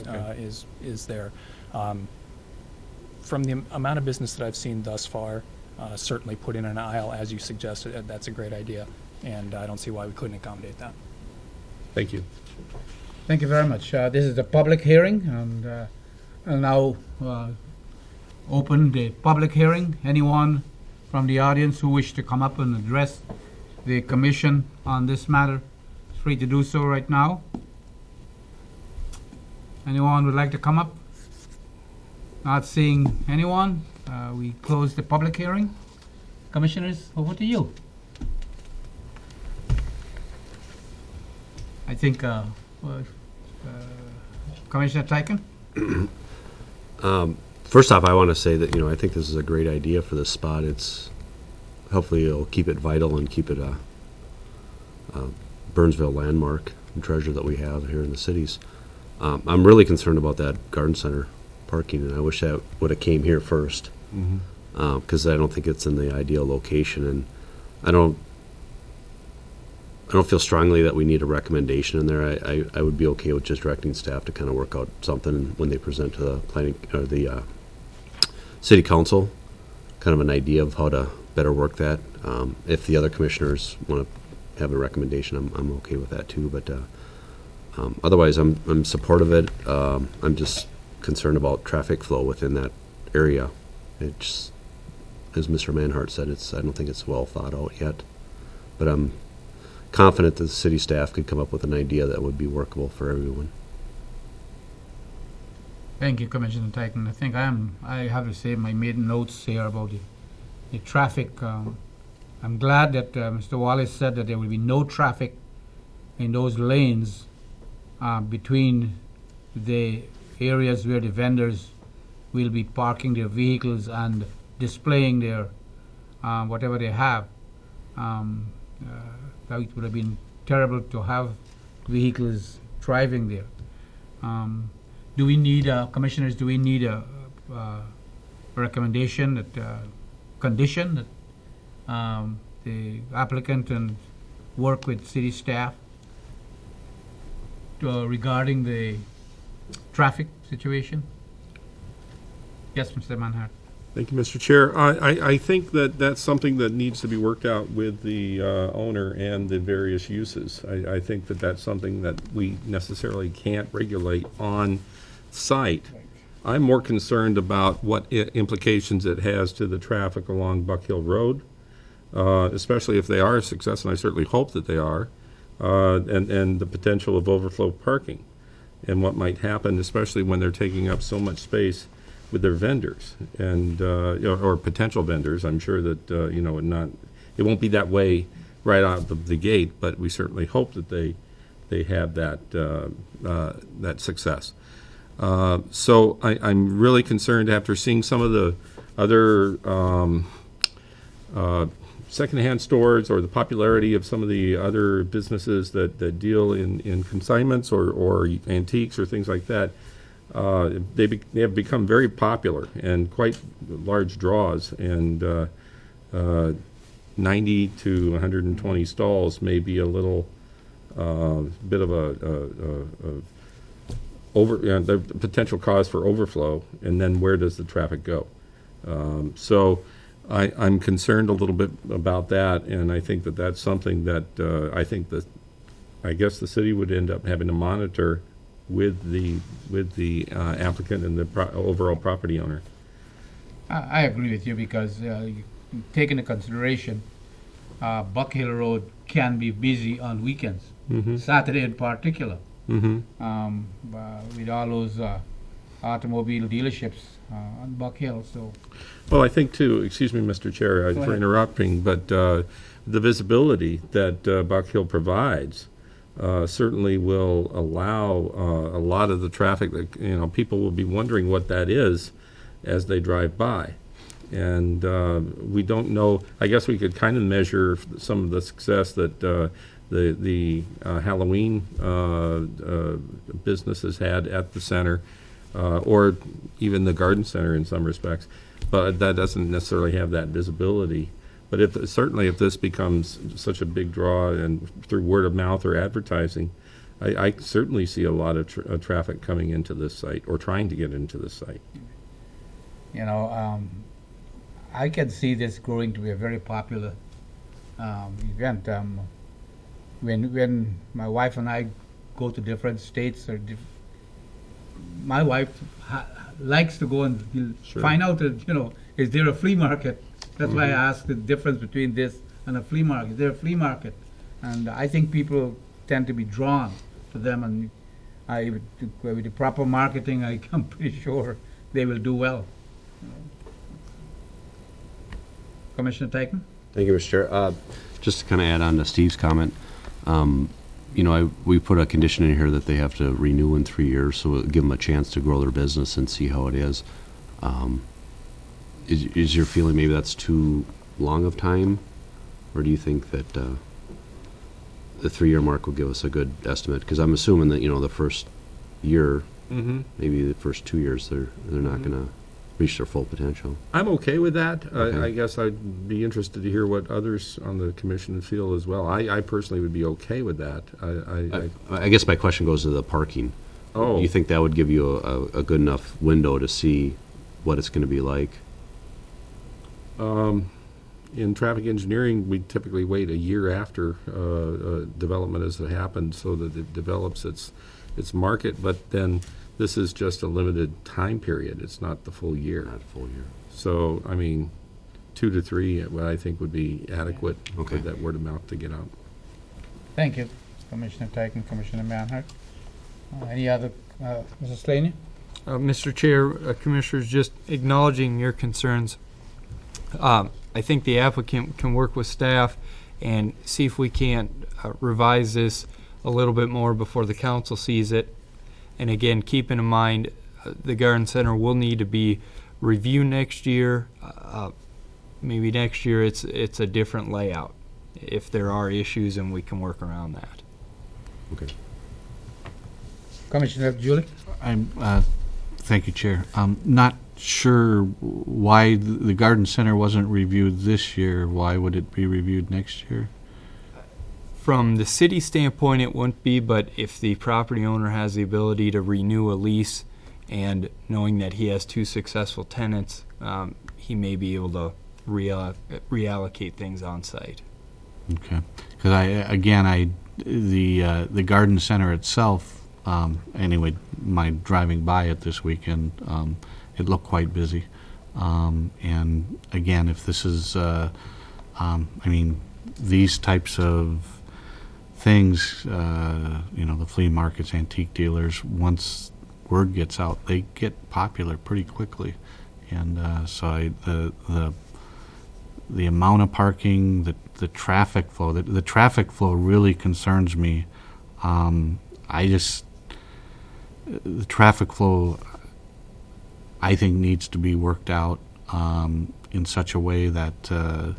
there. From the amount of business that I've seen thus far, certainly put in an aisle as you suggested, that's a great idea, and I don't see why we couldn't accommodate that. Thank you. Thank you very much. This is the public hearing, and I'll now open the public hearing. Anyone from the audience who wish to come up and address the commission on this matter is free to do so right now. Anyone would like to come up? Not seeing anyone, we close the public hearing. Commissioners, over to you. I think Commissioner Tyken? First off, I want to say that, I think this is a great idea for this spot. Hopefully it'll keep it vital and keep it a Burnsville landmark and treasure that we have here in the cities. I'm really concerned about that garden center parking, and I wish that would have came here first, because I don't think it's in the ideal location, and I don't feel strongly that we need a recommendation in there. I would be okay with just directing staff to kind of work out something when they present to the planning or the city council, kind of an idea of how to better work that. If the other commissioners want to have a recommendation, I'm okay with that too. But otherwise, I'm supportive of it. I'm just concerned about traffic flow within that area. It's, as Mr. Manhart said, I don't think it's well thought out yet. But I'm confident that the city staff could come up with an idea that would be workable for everyone. Thank you, Commissioner Tyken. I think I have to say, I made notes here about the traffic. I'm glad that Mr. Wallace said that there will be no traffic in those lanes between the areas where the vendors will be parking their vehicles and displaying their whatever they have. That it would have been terrible to have vehicles driving there. Do we need, commissioners, do we need a recommendation that, condition that the applicant and work with city staff regarding the traffic situation? Yes, Mr. Manhart. Thank you, Mr. Chair. I think that that's something that needs to be worked out with the owner and the various uses. I think that that's something that we necessarily can't regulate on site. I'm more concerned about what implications it has to the traffic along Buck Hill Road, especially if they are a success, and I certainly hope that they are, and the potential of overflow parking and what might happen, especially when they're taking up so much space with their vendors and or potential vendors. I'm sure that it won't be that way right out of the gate, but we certainly hope that they have that success. So I'm really concerned after seeing some of the other secondhand stores or the popularity of some of the other businesses that deal in consignments or antiques or things like that. They have become very popular and quite large draws, and 90 to 120 stalls may be a little bit of the potential cause for overflow, and then where does the traffic go? So I'm concerned a little bit about that, and I think that that's something that I guess the city would end up having to monitor with the applicant and the overall property owner. I agree with you because you take into consideration Buck Hill Road can be busy on weekends, Saturday in particular, with all those automobile dealerships on Buck Hill. So, well, I think too. Excuse me, Mr. Chair, for interrupting, but the visibility that Buck Hill provides certainly will allow a lot of the traffic that people will be wondering what that is as they drive by. And we don't know. I guess we could kind of measure some of the success that the Halloween business has had at the center, or even the garden center in some respects. but that doesn't necessarily have that visibility. But certainly if this becomes such a big draw and through word of mouth or advertising, I certainly see a lot of traffic coming into this site or trying to get into this site. You know, I can see this growing to be a very popular event. When my wife and I go to different states, my wife likes to go and Sure. find out that, you know, is there a flea market? That's why I asked the difference between this and a flea market. Is there a flea market? And I think people tend to be drawn to them, and with the proper marketing, I'm pretty sure they will do well. Commissioner Tyken? Thank you, Mr. Chair. Just to kind of add on to Steve's comment, you know, we put a condition in here that they have to renew in 3 years, so it'll give them a chance to grow their business and see how it is. Is your feeling maybe that's too long of time? Or do you think that the 3-year mark will give us a good estimate? Because I'm assuming that, you know, the first year, maybe the first 2 years, they're not going to reach their full potential. I'm okay with that. Okay. I guess I'd be interested to hear what others on the commission feel as well. I personally would be okay with that. I guess my question goes to the parking. Oh. You think that would give you a good enough window to see what it's going to be like? In traffic engineering, we typically wait a year after development has happened so that it develops its market, but then this is just a limited time period. It's not the full year. Not a full year. So, I mean, 2 to 3, what I think would be adequate Okay. for that word of mouth to get out. Thank you, Commissioner Tyken, Commissioner Manhart. Any other, Mrs. Slaney? Mr. Chair, Commissioners, just acknowledging your concerns. I think the applicant can work with staff and see if we can't revise this a little bit more before the council sees it. And again, keeping in mind, the garden center will need to be reviewed next year. Maybe next year it's a different layout if there are issues, and we can work around that. Okay. Commissioner Julie? Thank you, Chair. I'm not sure why the garden center wasn't reviewed this year. Why would it be reviewed next year? From the city standpoint, it wouldn't be, but if the property owner has the ability to renew a lease and knowing that he has 2 successful tenants, he may be able to reallocate things on site. Okay, because the garden center itself, anyway, my driving by it this weekend, it looked quite busy. And again, if this is, these types of things, the flea markets, antique dealers, once word gets out, they get popular pretty quickly. And the amount of parking, the traffic flow, the traffic flow really concerns me. The traffic flow, I think, needs to be worked out in such a way that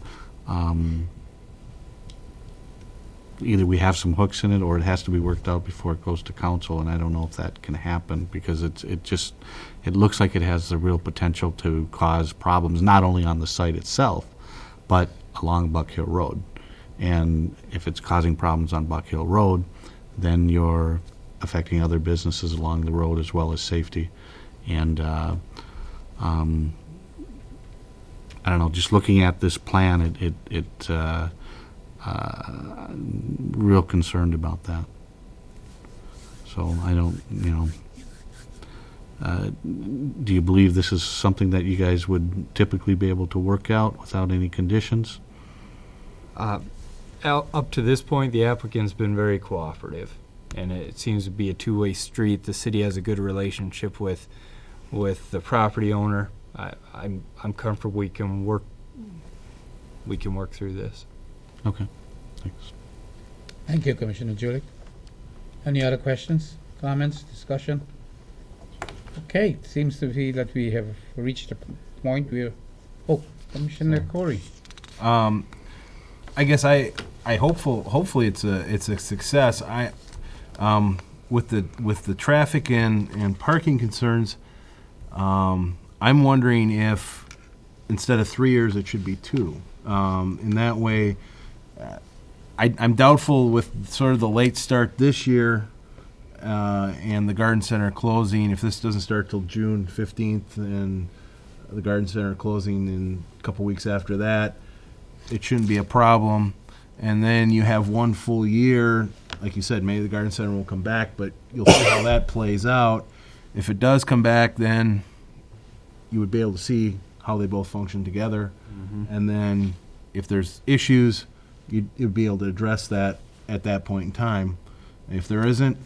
either we have some hooks in it or it has to be worked out before it goes to council, and I don't know if that can happen because it looks like it has the real potential to cause problems, not only on the site itself, but along Buck Hill Road. And if it's causing problems on Buck Hill Road, then you're affecting other businesses along the road as well as safety. And I don't know, just looking at this plan, real concerned about that. So I don't, do you believe this is something that you guys would typically be able to work out without any conditions? Up to this point, the applicant's been very cooperative, and it seems to be a two-way street. The city has a good relationship with the property owner. I'm comfortable we can work through this. Okay, thanks. Thank you, Commissioner Julich. Any other questions, comments, discussion? Okay, it seems to be that we have reached a point where, Commissioner Corey. I guess hopefully it's a success. With the traffic and parking concerns, I'm wondering if instead of 3 years, it should be 2. In that way, I'm doubtful with sort of the late start this year and the garden center closing. If this doesn't start till June 15th and the garden center closing in a couple weeks after that, it shouldn't be a problem. And then you have 1 full year. Like you said, maybe the garden center will come back, but you'll see how that plays out. If it does come back, then you would be able to see how they both function together. And then if there's issues, you'd be able to address that at that point in time. If there isn't,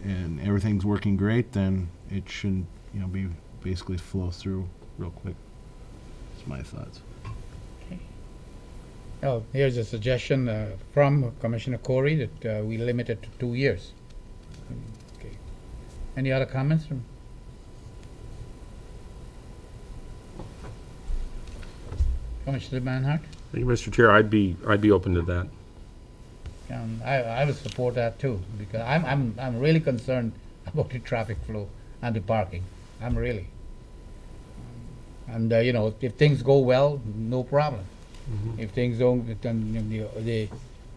and everything's working great, then it should, be basically flow through real quick. That's my thoughts. Oh, here's a suggestion from Commissioner Corey that we limit it to 2 years. Okay. Any other comments from? Commissioner Manhart? Thank you, Mr. Chair. I'd be open to that. I would support that too, because I'm really concerned about the traffic flow and the parking. I'm really. And if things go well, no problem. If things don't, then the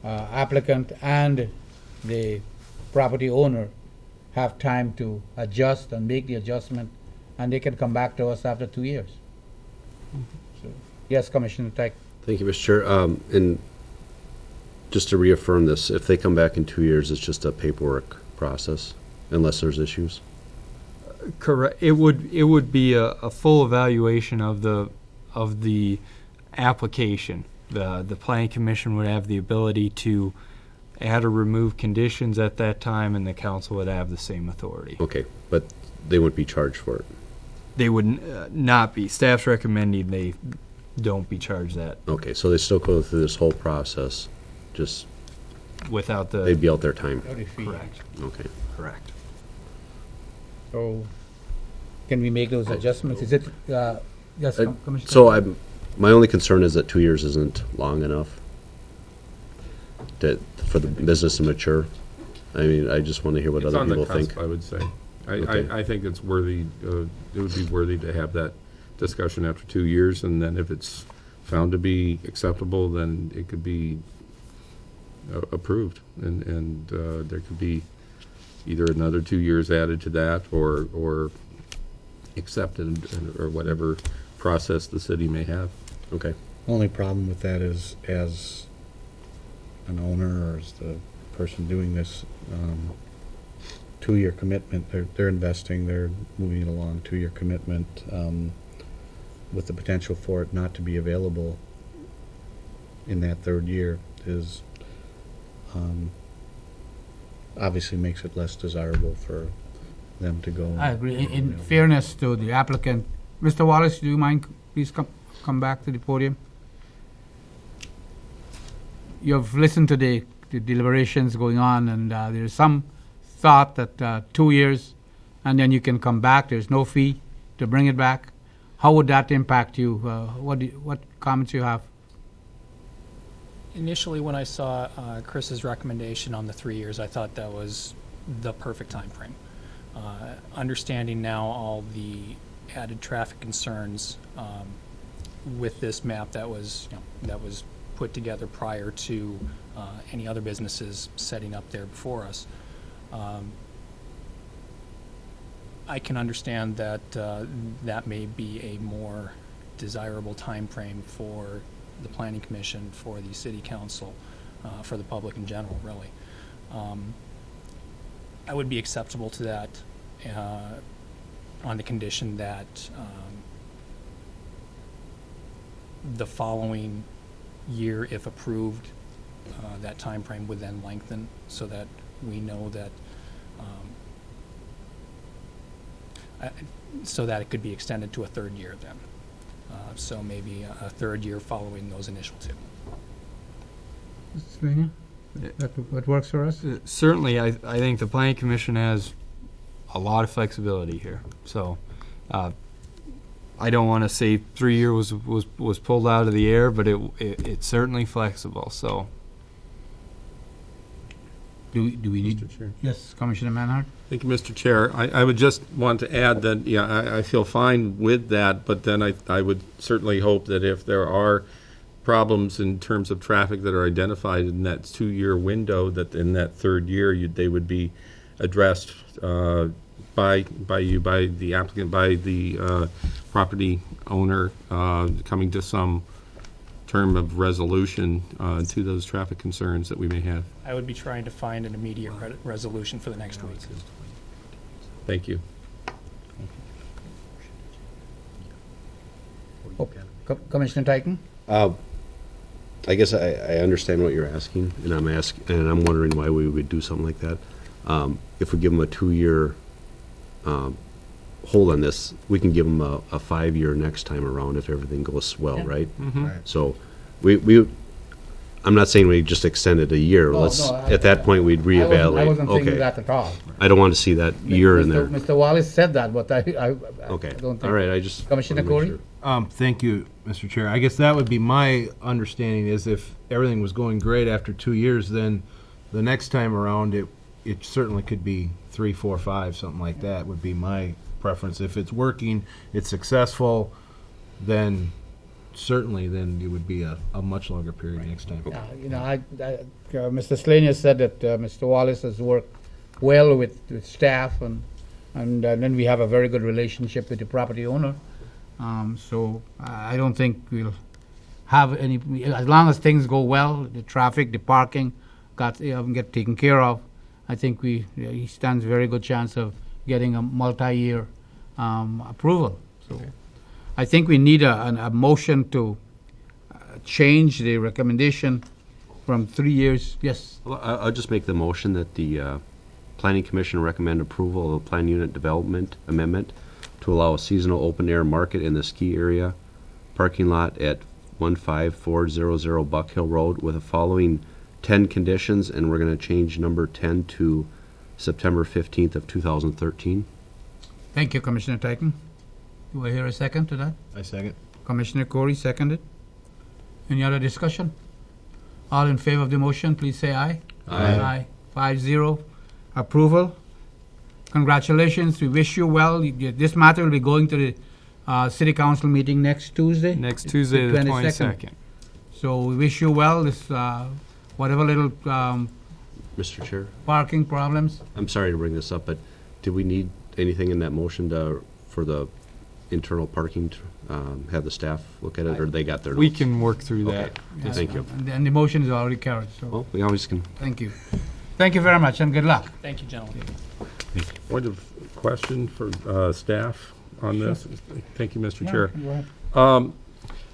applicant and the property owner have time to adjust and make the adjustment, and they can come back to us after 2 years. So, yes, Commissioner Tyke. Thank you, Mr. Chair. And just to reaffirm this, if they come back in 2 years, it's just a paperwork process, unless there's issues? Correct. It would be a full evaluation of the application. The planning commission would have the ability to add or remove conditions at that time, and the council would have the same authority. Okay, but they wouldn't be charged for it? They would not be. Staff's recommending they don't be charged that Okay, so they still go through this whole process, just without the. they'd be out their time? Correct. Okay. Correct. So, can we make those adjustments? Is it, yes, Commissioner? So my only concern is that 2 years isn't long enough for the business to mature. I mean, I just want to hear what It's other on the people think. cusp, I would say. Okay. I think it's worthy, it would be worthy to have that discussion after 2 years, and then if it's found to be acceptable, then it could be approved, and there could be either another 2 years added to that, or accepted, or whatever process the city may have. Okay. Only problem with that is, as an owner or as the person doing this, 2-year commitment, they're investing, they're moving it along, 2-year commitment, with the potential for it not to be available in that 3rd year is, obviously makes it less desirable for them to go. I agree. In fairness to the applicant, Mr. Wallace, do you mind, please come back to the podium? You've listened to the deliberations going on, and there's some thought that 2 years, and then you can come back. There's no fee to bring it back. How would that impact you? What comments you have? Initially, when I saw Chris's recommendation on the 3 years, I thought that was the perfect time frame. Understanding now all the added traffic concerns with this map that was put together prior to any other businesses setting up there before us, I can understand that that may be a more desirable time frame for the planning commission, for the city council, for the public in general, really. I would be acceptable to that on the condition that the following year, if approved, that time frame would then lengthen so that we know that so that it could be extended to a 3rd year then. So maybe a 3rd year following those initial 2. That works for us? Certainly, I think the planning commission has a lot of flexibility here. So I don't want to say 3 years was pulled out of the air, but it's certainly flexible. So Do we need? Mr. Chair. Yes, Commissioner Manhart? Thank you, Mr. Chair. I would just want to add that, yeah, I feel fine with that, but then I would certainly hope that if there are problems in terms of traffic that are identified in that 2-year window, that in that third year, they would be addressed by you, by the applicant, by the property owner, coming to some term of resolution to those traffic concerns that we may have. I would be trying to find an immediate resolution for the next week. Thank you. Commissioner Titan? I guess I understand what you're asking, and I'm wondering why we would do something like that. If we give them a 2-year hold on this, we can give them a 5-year next time around if everything goes well, right? Right. So I'm not saying we just extend it a year. At that point, we'd reevaluate. I wasn't thinking Okay. that at all. I don't want to see that year in there. Mr. Wallace said that, but I Okay, don't think. all right, I just. Commissioner wanna make Corey? sure. Thank you, Mr. Chair. I guess that would be my understanding is if everything was going great after 2 years, then the next time around, it certainly could be 3, 4, 5, something like that would be my preference. If it's working, it's successful, then certainly then it would be a much longer period next time. Mr. Slania said that Mr. Wallace has worked well with staff, and then we have a very good relationship with the property owner. So I don't think we'll have any, as long as things go well, the traffic, the parking get taken care of, I think he stands a very good chance of getting a multi-year approval. So I think we need a motion to change the recommendation from 3 years. Yes. Well, I'll just make the motion that the Planning Commission recommend approval of the Plan Unit Development Amendment to allow a seasonal open-air market in the ski area parking lot at 15400 Buck Hill Road with the following 10 conditions, and we're going to change number 10 to September 15th of 2013. Thank you, Commissioner Titan. Do I hear a second to that? I second. Commissioner Corey seconded. Any other discussion? All in favor of the motion, please say aye. Aye. 5-0. Approval. Congratulations. We wish you well. This matter will be going to the City Council meeting next Tuesday. Next Tuesday, the 22nd. So we wish you well. This whatever little Mr. Chair, parking problems. I'm sorry to bring this up, but do we need anything in that motion for the internal parking to have the staff look at it, or they got their We notes? can work through that. Okay. Thank you. And the motion is already carried. So Well, we always can. thank you. Thank you very much, and good luck. Thank you, gentlemen. Point of question for staff on this. Thank you, Mr. Chair. Go ahead.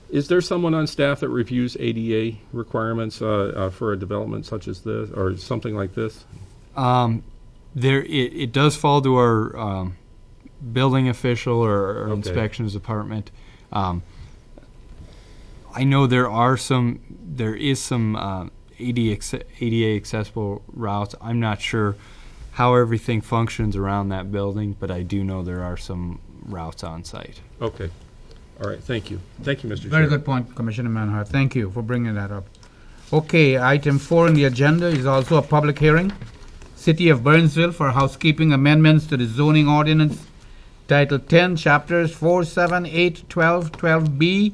Is there someone on staff that reviews ADA requirements for a development such as this, or something like this? It does fall to our building official or Okay. inspections department. I know there is some ADA accessible routes. I'm not sure how everything functions around that building, but I do know there are some routes on site. Okay. All right, thank you. Thank you, Mr. Chair. Very good point, Commissioner Manhart. Thank you for bringing that up. Okay, item 4 on the agenda is also a public hearing. City of Burnsville for housekeeping amendments to the zoning ordinance, Title 10, Chapters 4, 7, 8, 12, 12B,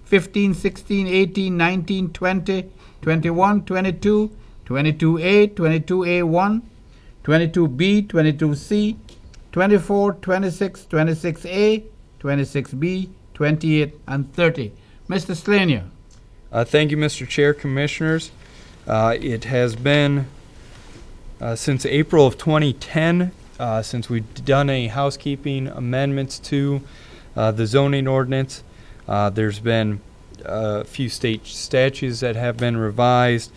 15, 16, 18, 19, 20, 21, 22, 22A, 22A1, 22B, 22C, 24, 26, 26A, 26B, 28, and 30. Mr. Slania. Thank you, Mr. Chair, Commissioners. It has been since April of 2010 since we've done any housekeeping amendments to the zoning ordinance. There's been a few state statutes that have been revised.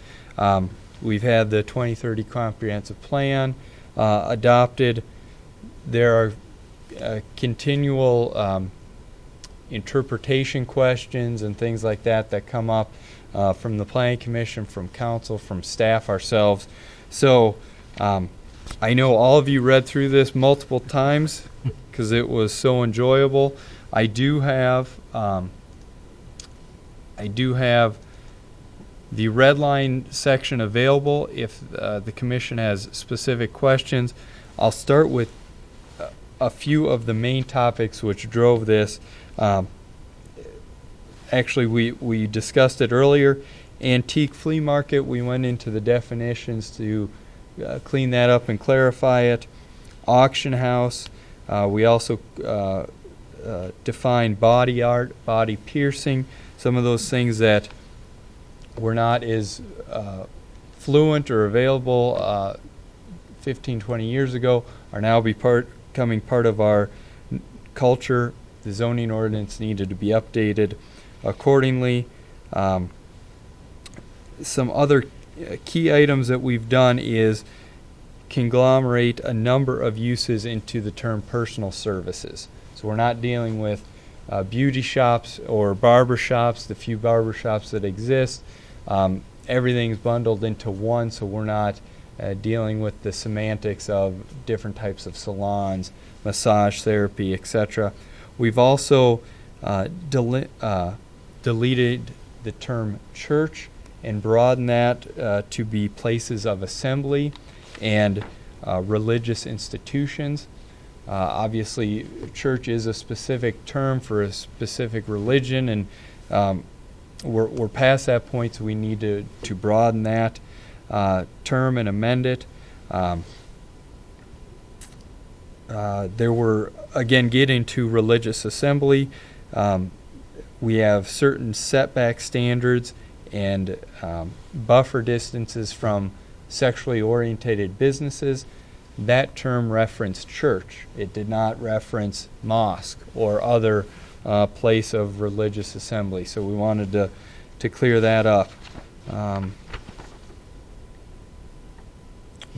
We've had the 2030 comprehensive plan adopted. There are continual interpretation questions and things like that come up from the Planning Commission, from council, from staff ourselves. So I know all of you read through this multiple times because it was so enjoyable. I do have The red line section available if the commission has specific questions. I'll start with a few of the main topics which drove this. Actually, we discussed it earlier. Antique flea market, we went into the definitions to clean that up and clarify it. Auction house, we also defined body art, body piercing, some of those things that were not as fluent or available 15, 20 years ago are now becoming part of our culture. The zoning ordinance needed to be updated accordingly. Some other key items that we've done is conglomerate a number of uses into the term personal services. So we're not dealing with beauty shops or barber shops, the few barber shops that exist. Everything's bundled into one, so we're not dealing with the semantics of different types of salons, massage therapy, etc. We've also deleted the term church and broadened that to be places of assembly and religious institutions. Obviously, church is a specific term for a specific religion, and we're past that point, so we need to broaden that term and amend it. There were, again, getting to religious assembly. We have certain setback standards and buffer distances from sexually orientated businesses. That term referenced church. It did not reference mosque or other place of religious assembly. So we wanted to clear that up.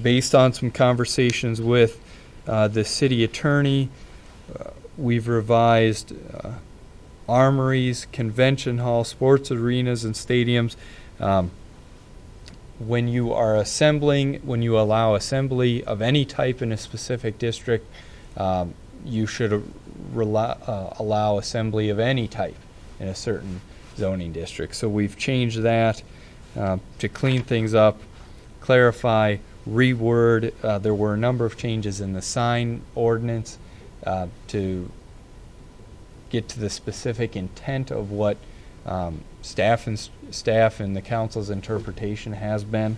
Based on some conversations with the city attorney, we've revised armories, convention halls, sports arenas, and stadiums. When you are assembling, when you allow assembly of any type in a specific district, you should allow assembly of any type in a certain zoning district. So we've changed that to clean things up, clarify, reword. There were a number of changes in the sign ordinance to get to the specific intent of what staff and the council's interpretation has been.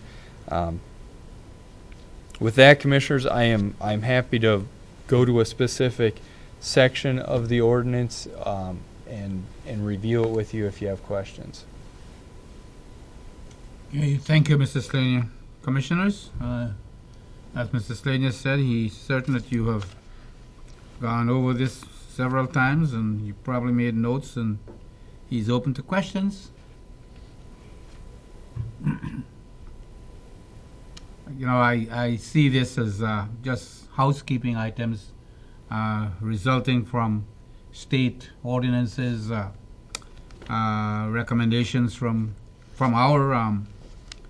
With that, commissioners, I'm happy to go to a specific section of the ordinance and review it with you if you have questions. Okay, thank you, Mr. Slania. Commissioners, as Mr. Slania said, he's certain that you have gone over this several times and you probably made notes, and he's open to questions. You know, I see this as just housekeeping items resulting from state ordinances, recommendations from our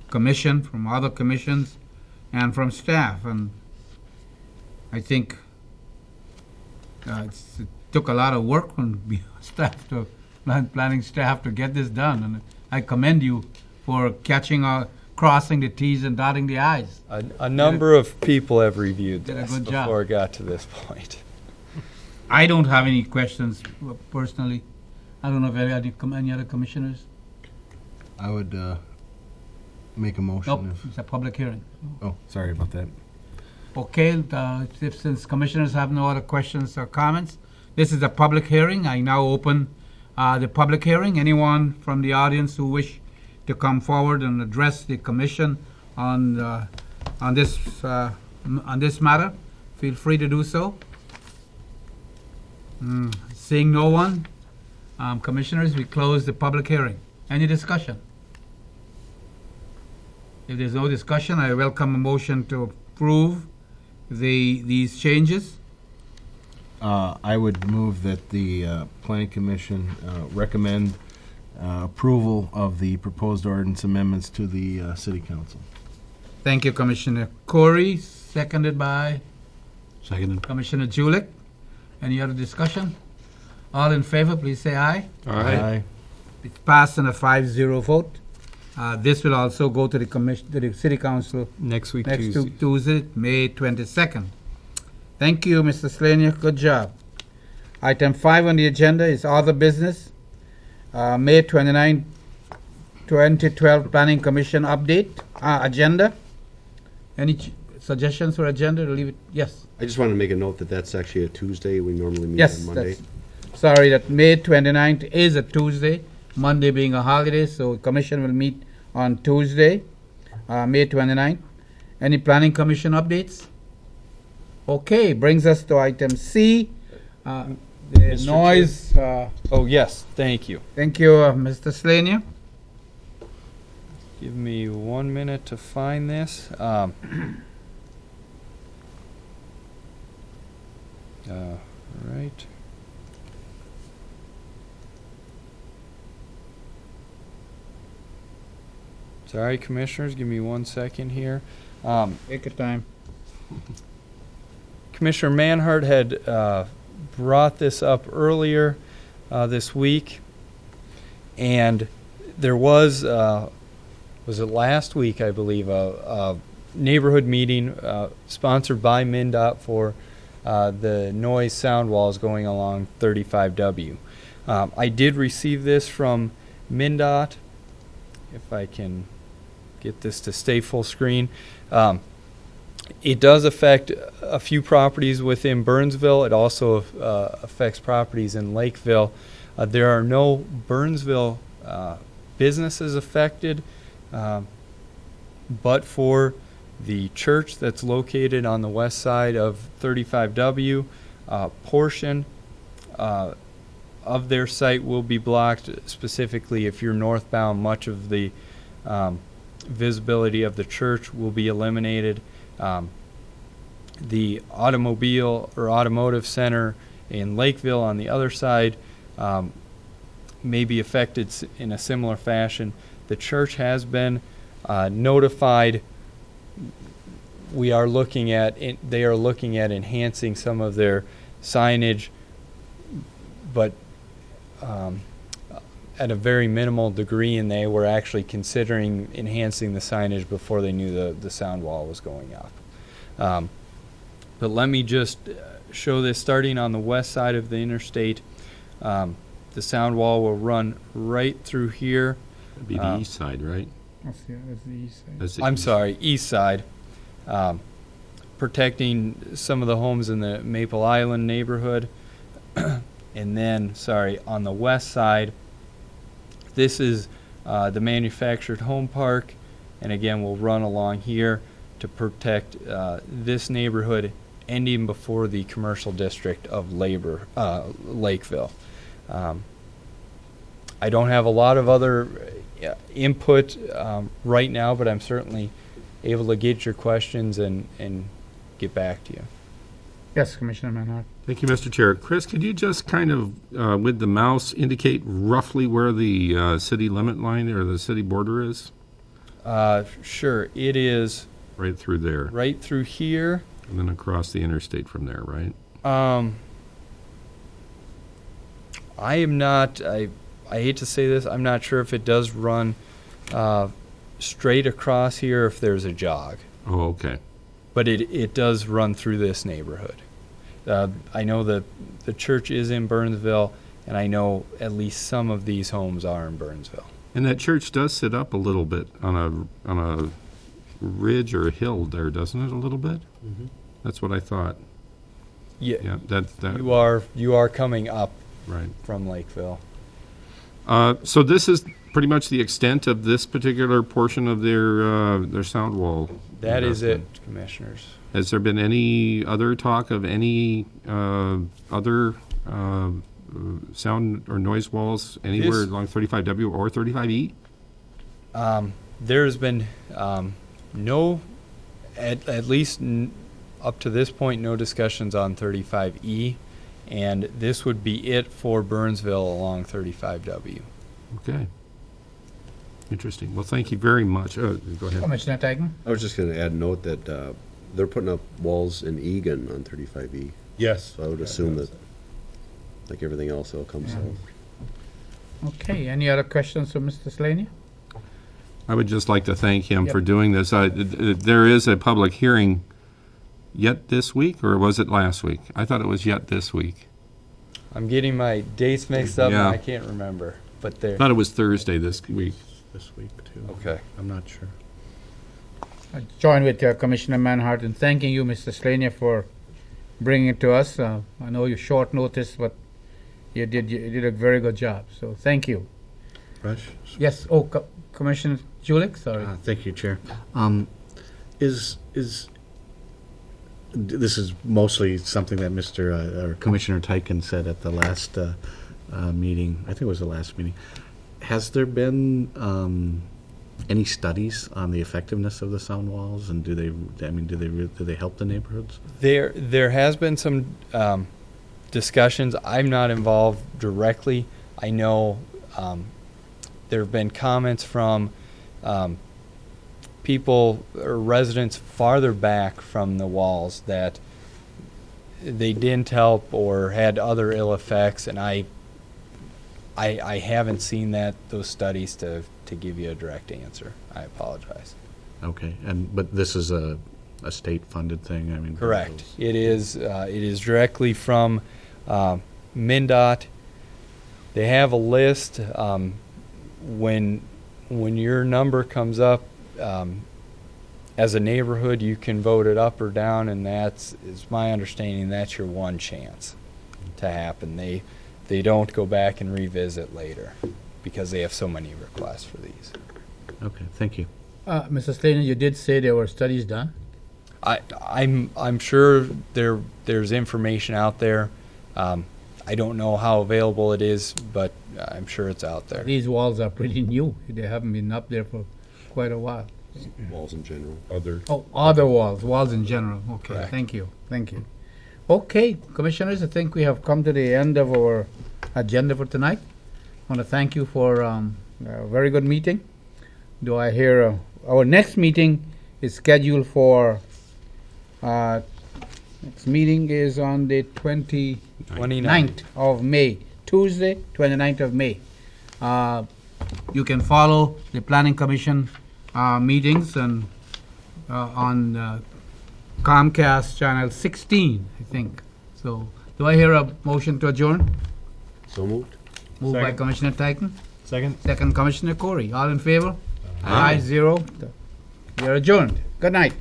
commission, from other commissions, and from staff. And I think it took a lot of work from staff to planning staff to get this done, and I commend you for crossing the T's and dotting the I's. A number of people have reviewed Did a this good job. before it got to this point. I don't have any questions personally. I don't know if any other commissioners. I would make a motion. Nope, if- it's a public hearing. Oh, sorry about that. Okay, since commissioners have no other questions or comments, this is a public hearing. I now open the public hearing. Anyone from the audience who wish to come forward and address the commission on this matter, feel free to do so. Seeing no one, commissioners, we close the public hearing. Any discussion? If there's no discussion, I welcome a motion to approve these changes. I would move that the planning commission recommend approval of the proposed ordinance amendments to the city council. Thank you, Commissioner Corey, seconded by Seconded. Commissioner Julick. Any other discussion? All in favor, please say aye. Aye. It's passed on a 5-0 vote. This will also go to the commission, to the city council Next week, next Tuesday. Tuesday, May 22nd. Thank you, Mr. Slania. Good job. Item 5 on the agenda is other business. May 29, 2012 Planning Commission update, agenda. Any suggestions for agenda to leave it? Yes. I just wanted to make a note that that's actually a Tuesday. We normally meet Yes, on Monday. sorry, that May 29th is a Tuesday, Monday being a holiday, so commission will meet on Tuesday, May 29th. Any planning commission updates? Okay, brings us to item C, the Mr. noise, Oh, yes, thank you. thank you, Mr. Slania. Give me 1 minute to find this. Right. Sorry, commissioners, give me 1 second here. Take your time. Commissioner Manhart had brought this up earlier this week, and there was it last week, I believe, a neighborhood meeting sponsored by MnDOT for the noise sound walls going along 35W. I did receive this from MnDOT. If I can get this to stay full screen. It does affect a few properties within Burnsville. It also affects properties in Lakeville. There are no Burnsville businesses affected, but for the church that's located on the west side of 35W, portion of their site will be blocked. Specifically, if you're northbound, much of the visibility of the church will be eliminated. The automobile or automotive center in Lakeville on the other side may be affected in a similar fashion. The church has been notified. They are looking at enhancing some of their signage, but at a very minimal degree, and they were actually considering enhancing the signage before they knew the sound wall was going up. But let me just show this starting on the west side of the interstate. The sound wall will run right through here. It'd be the east side, right? That's the east side. That's the I'm east. sorry, east side, protecting some of the homes in the Maple Island neighborhood. And then, sorry, on the west side, this is the manufactured home park, and again, we'll run along here to protect this neighborhood, ending before the commercial district of Lakeville. I don't have a lot of other input right now, but I'm certainly able to get your questions and get back to you. Yes, Commissioner Manhart. Thank you, Mr. Chair. Chris, could you just kind of, with the mouse, indicate roughly where the city limit line or the city border is? Sure, it is Right through there, right through here. and then across the interstate from there, right? I am not, I hate to say this, I'm not sure if it does run straight across here if there's a jog. Oh, okay. But it does run through this neighborhood. I know that the church is in Burnsville, and I know at least some of these homes are in Burnsville. And that church does sit up a little bit on a ridge or a hill there, doesn't it, a little bit? Mhm. That's what I thought. Yeah, that, You are coming up right. from Lakeville. So this is pretty much the extent of this particular portion of their sound wall. That is it, investment. commissioners. Has there been any other talk of any other sound or noise walls anywhere This- along 35W or 35E? There's been no, at least up to this point, no discussions on 35E, and this would be it for Burnsville along 35W. Okay. Interesting. Well, thank you very much. Go ahead. Commissioner Tigan? I was just going to add a note that they're putting up walls in Egan on 35E. Yes. So I would assume that, like everything else, it'll come south. Okay, any other questions for Mr. Slaney? I would just like to thank him for Yep. doing this. There is a public hearing yet this week, or was it last week? I thought it was yet this week. I'm getting my dates mixed up Yeah. and I can't remember, but I there. thought it was Thursday this week. This week, too. Okay. I'm not sure. I join with Commissioner Manhart in thanking you, Mr. Slania, for bringing it to us. I know you short notice, but you did a very good job. So thank you. Rush? Yes. Oh, Commissioner Julik, sorry. Thank you, Chair. This is mostly something that or Commissioner Tyken said at the last meeting. I think it was the last meeting. Has there been any studies on the effectiveness of the sound walls, and do they help the neighborhoods? There has been some discussions. I'm not involved directly. I know there have been comments from people or residents farther back from the walls that they didn't help or had other ill effects, and I haven't seen those studies to give you a direct answer. I apologize. Okay, but this is a state-funded thing. I mean, Correct. It is directly from MnDOT. They have a list. When your number comes up, as a neighborhood, you can vote it up or down, and is my understanding, that's your one chance to happen. They don't go back and revisit later because they have so many requests for these. Okay, thank you. Mr. Slania, you did say there were studies done. I'm sure there's information out there. I don't know how available it is, but I'm sure it's out there. These walls are pretty new. They haven't been up there for quite a while. Walls in general. Oh, other walls in general. Okay, Correct. thank you. Okay, Commissioners, I think we have come to the end of our agenda for tonight. I want to thank you for a very good meeting. Do I hear, our next meeting is scheduled for, next meeting is on the 29th of May, Tuesday, 29th of May. You can follow the Planning Commission meetings and on Comcast Channel 16, I think. So, do I hear a motion to adjourn? So moved. Moved by Second. Commissioner Tyken, Second? second Commissioner Corey. All in favor? Aye, 0. We are adjourned. Good night.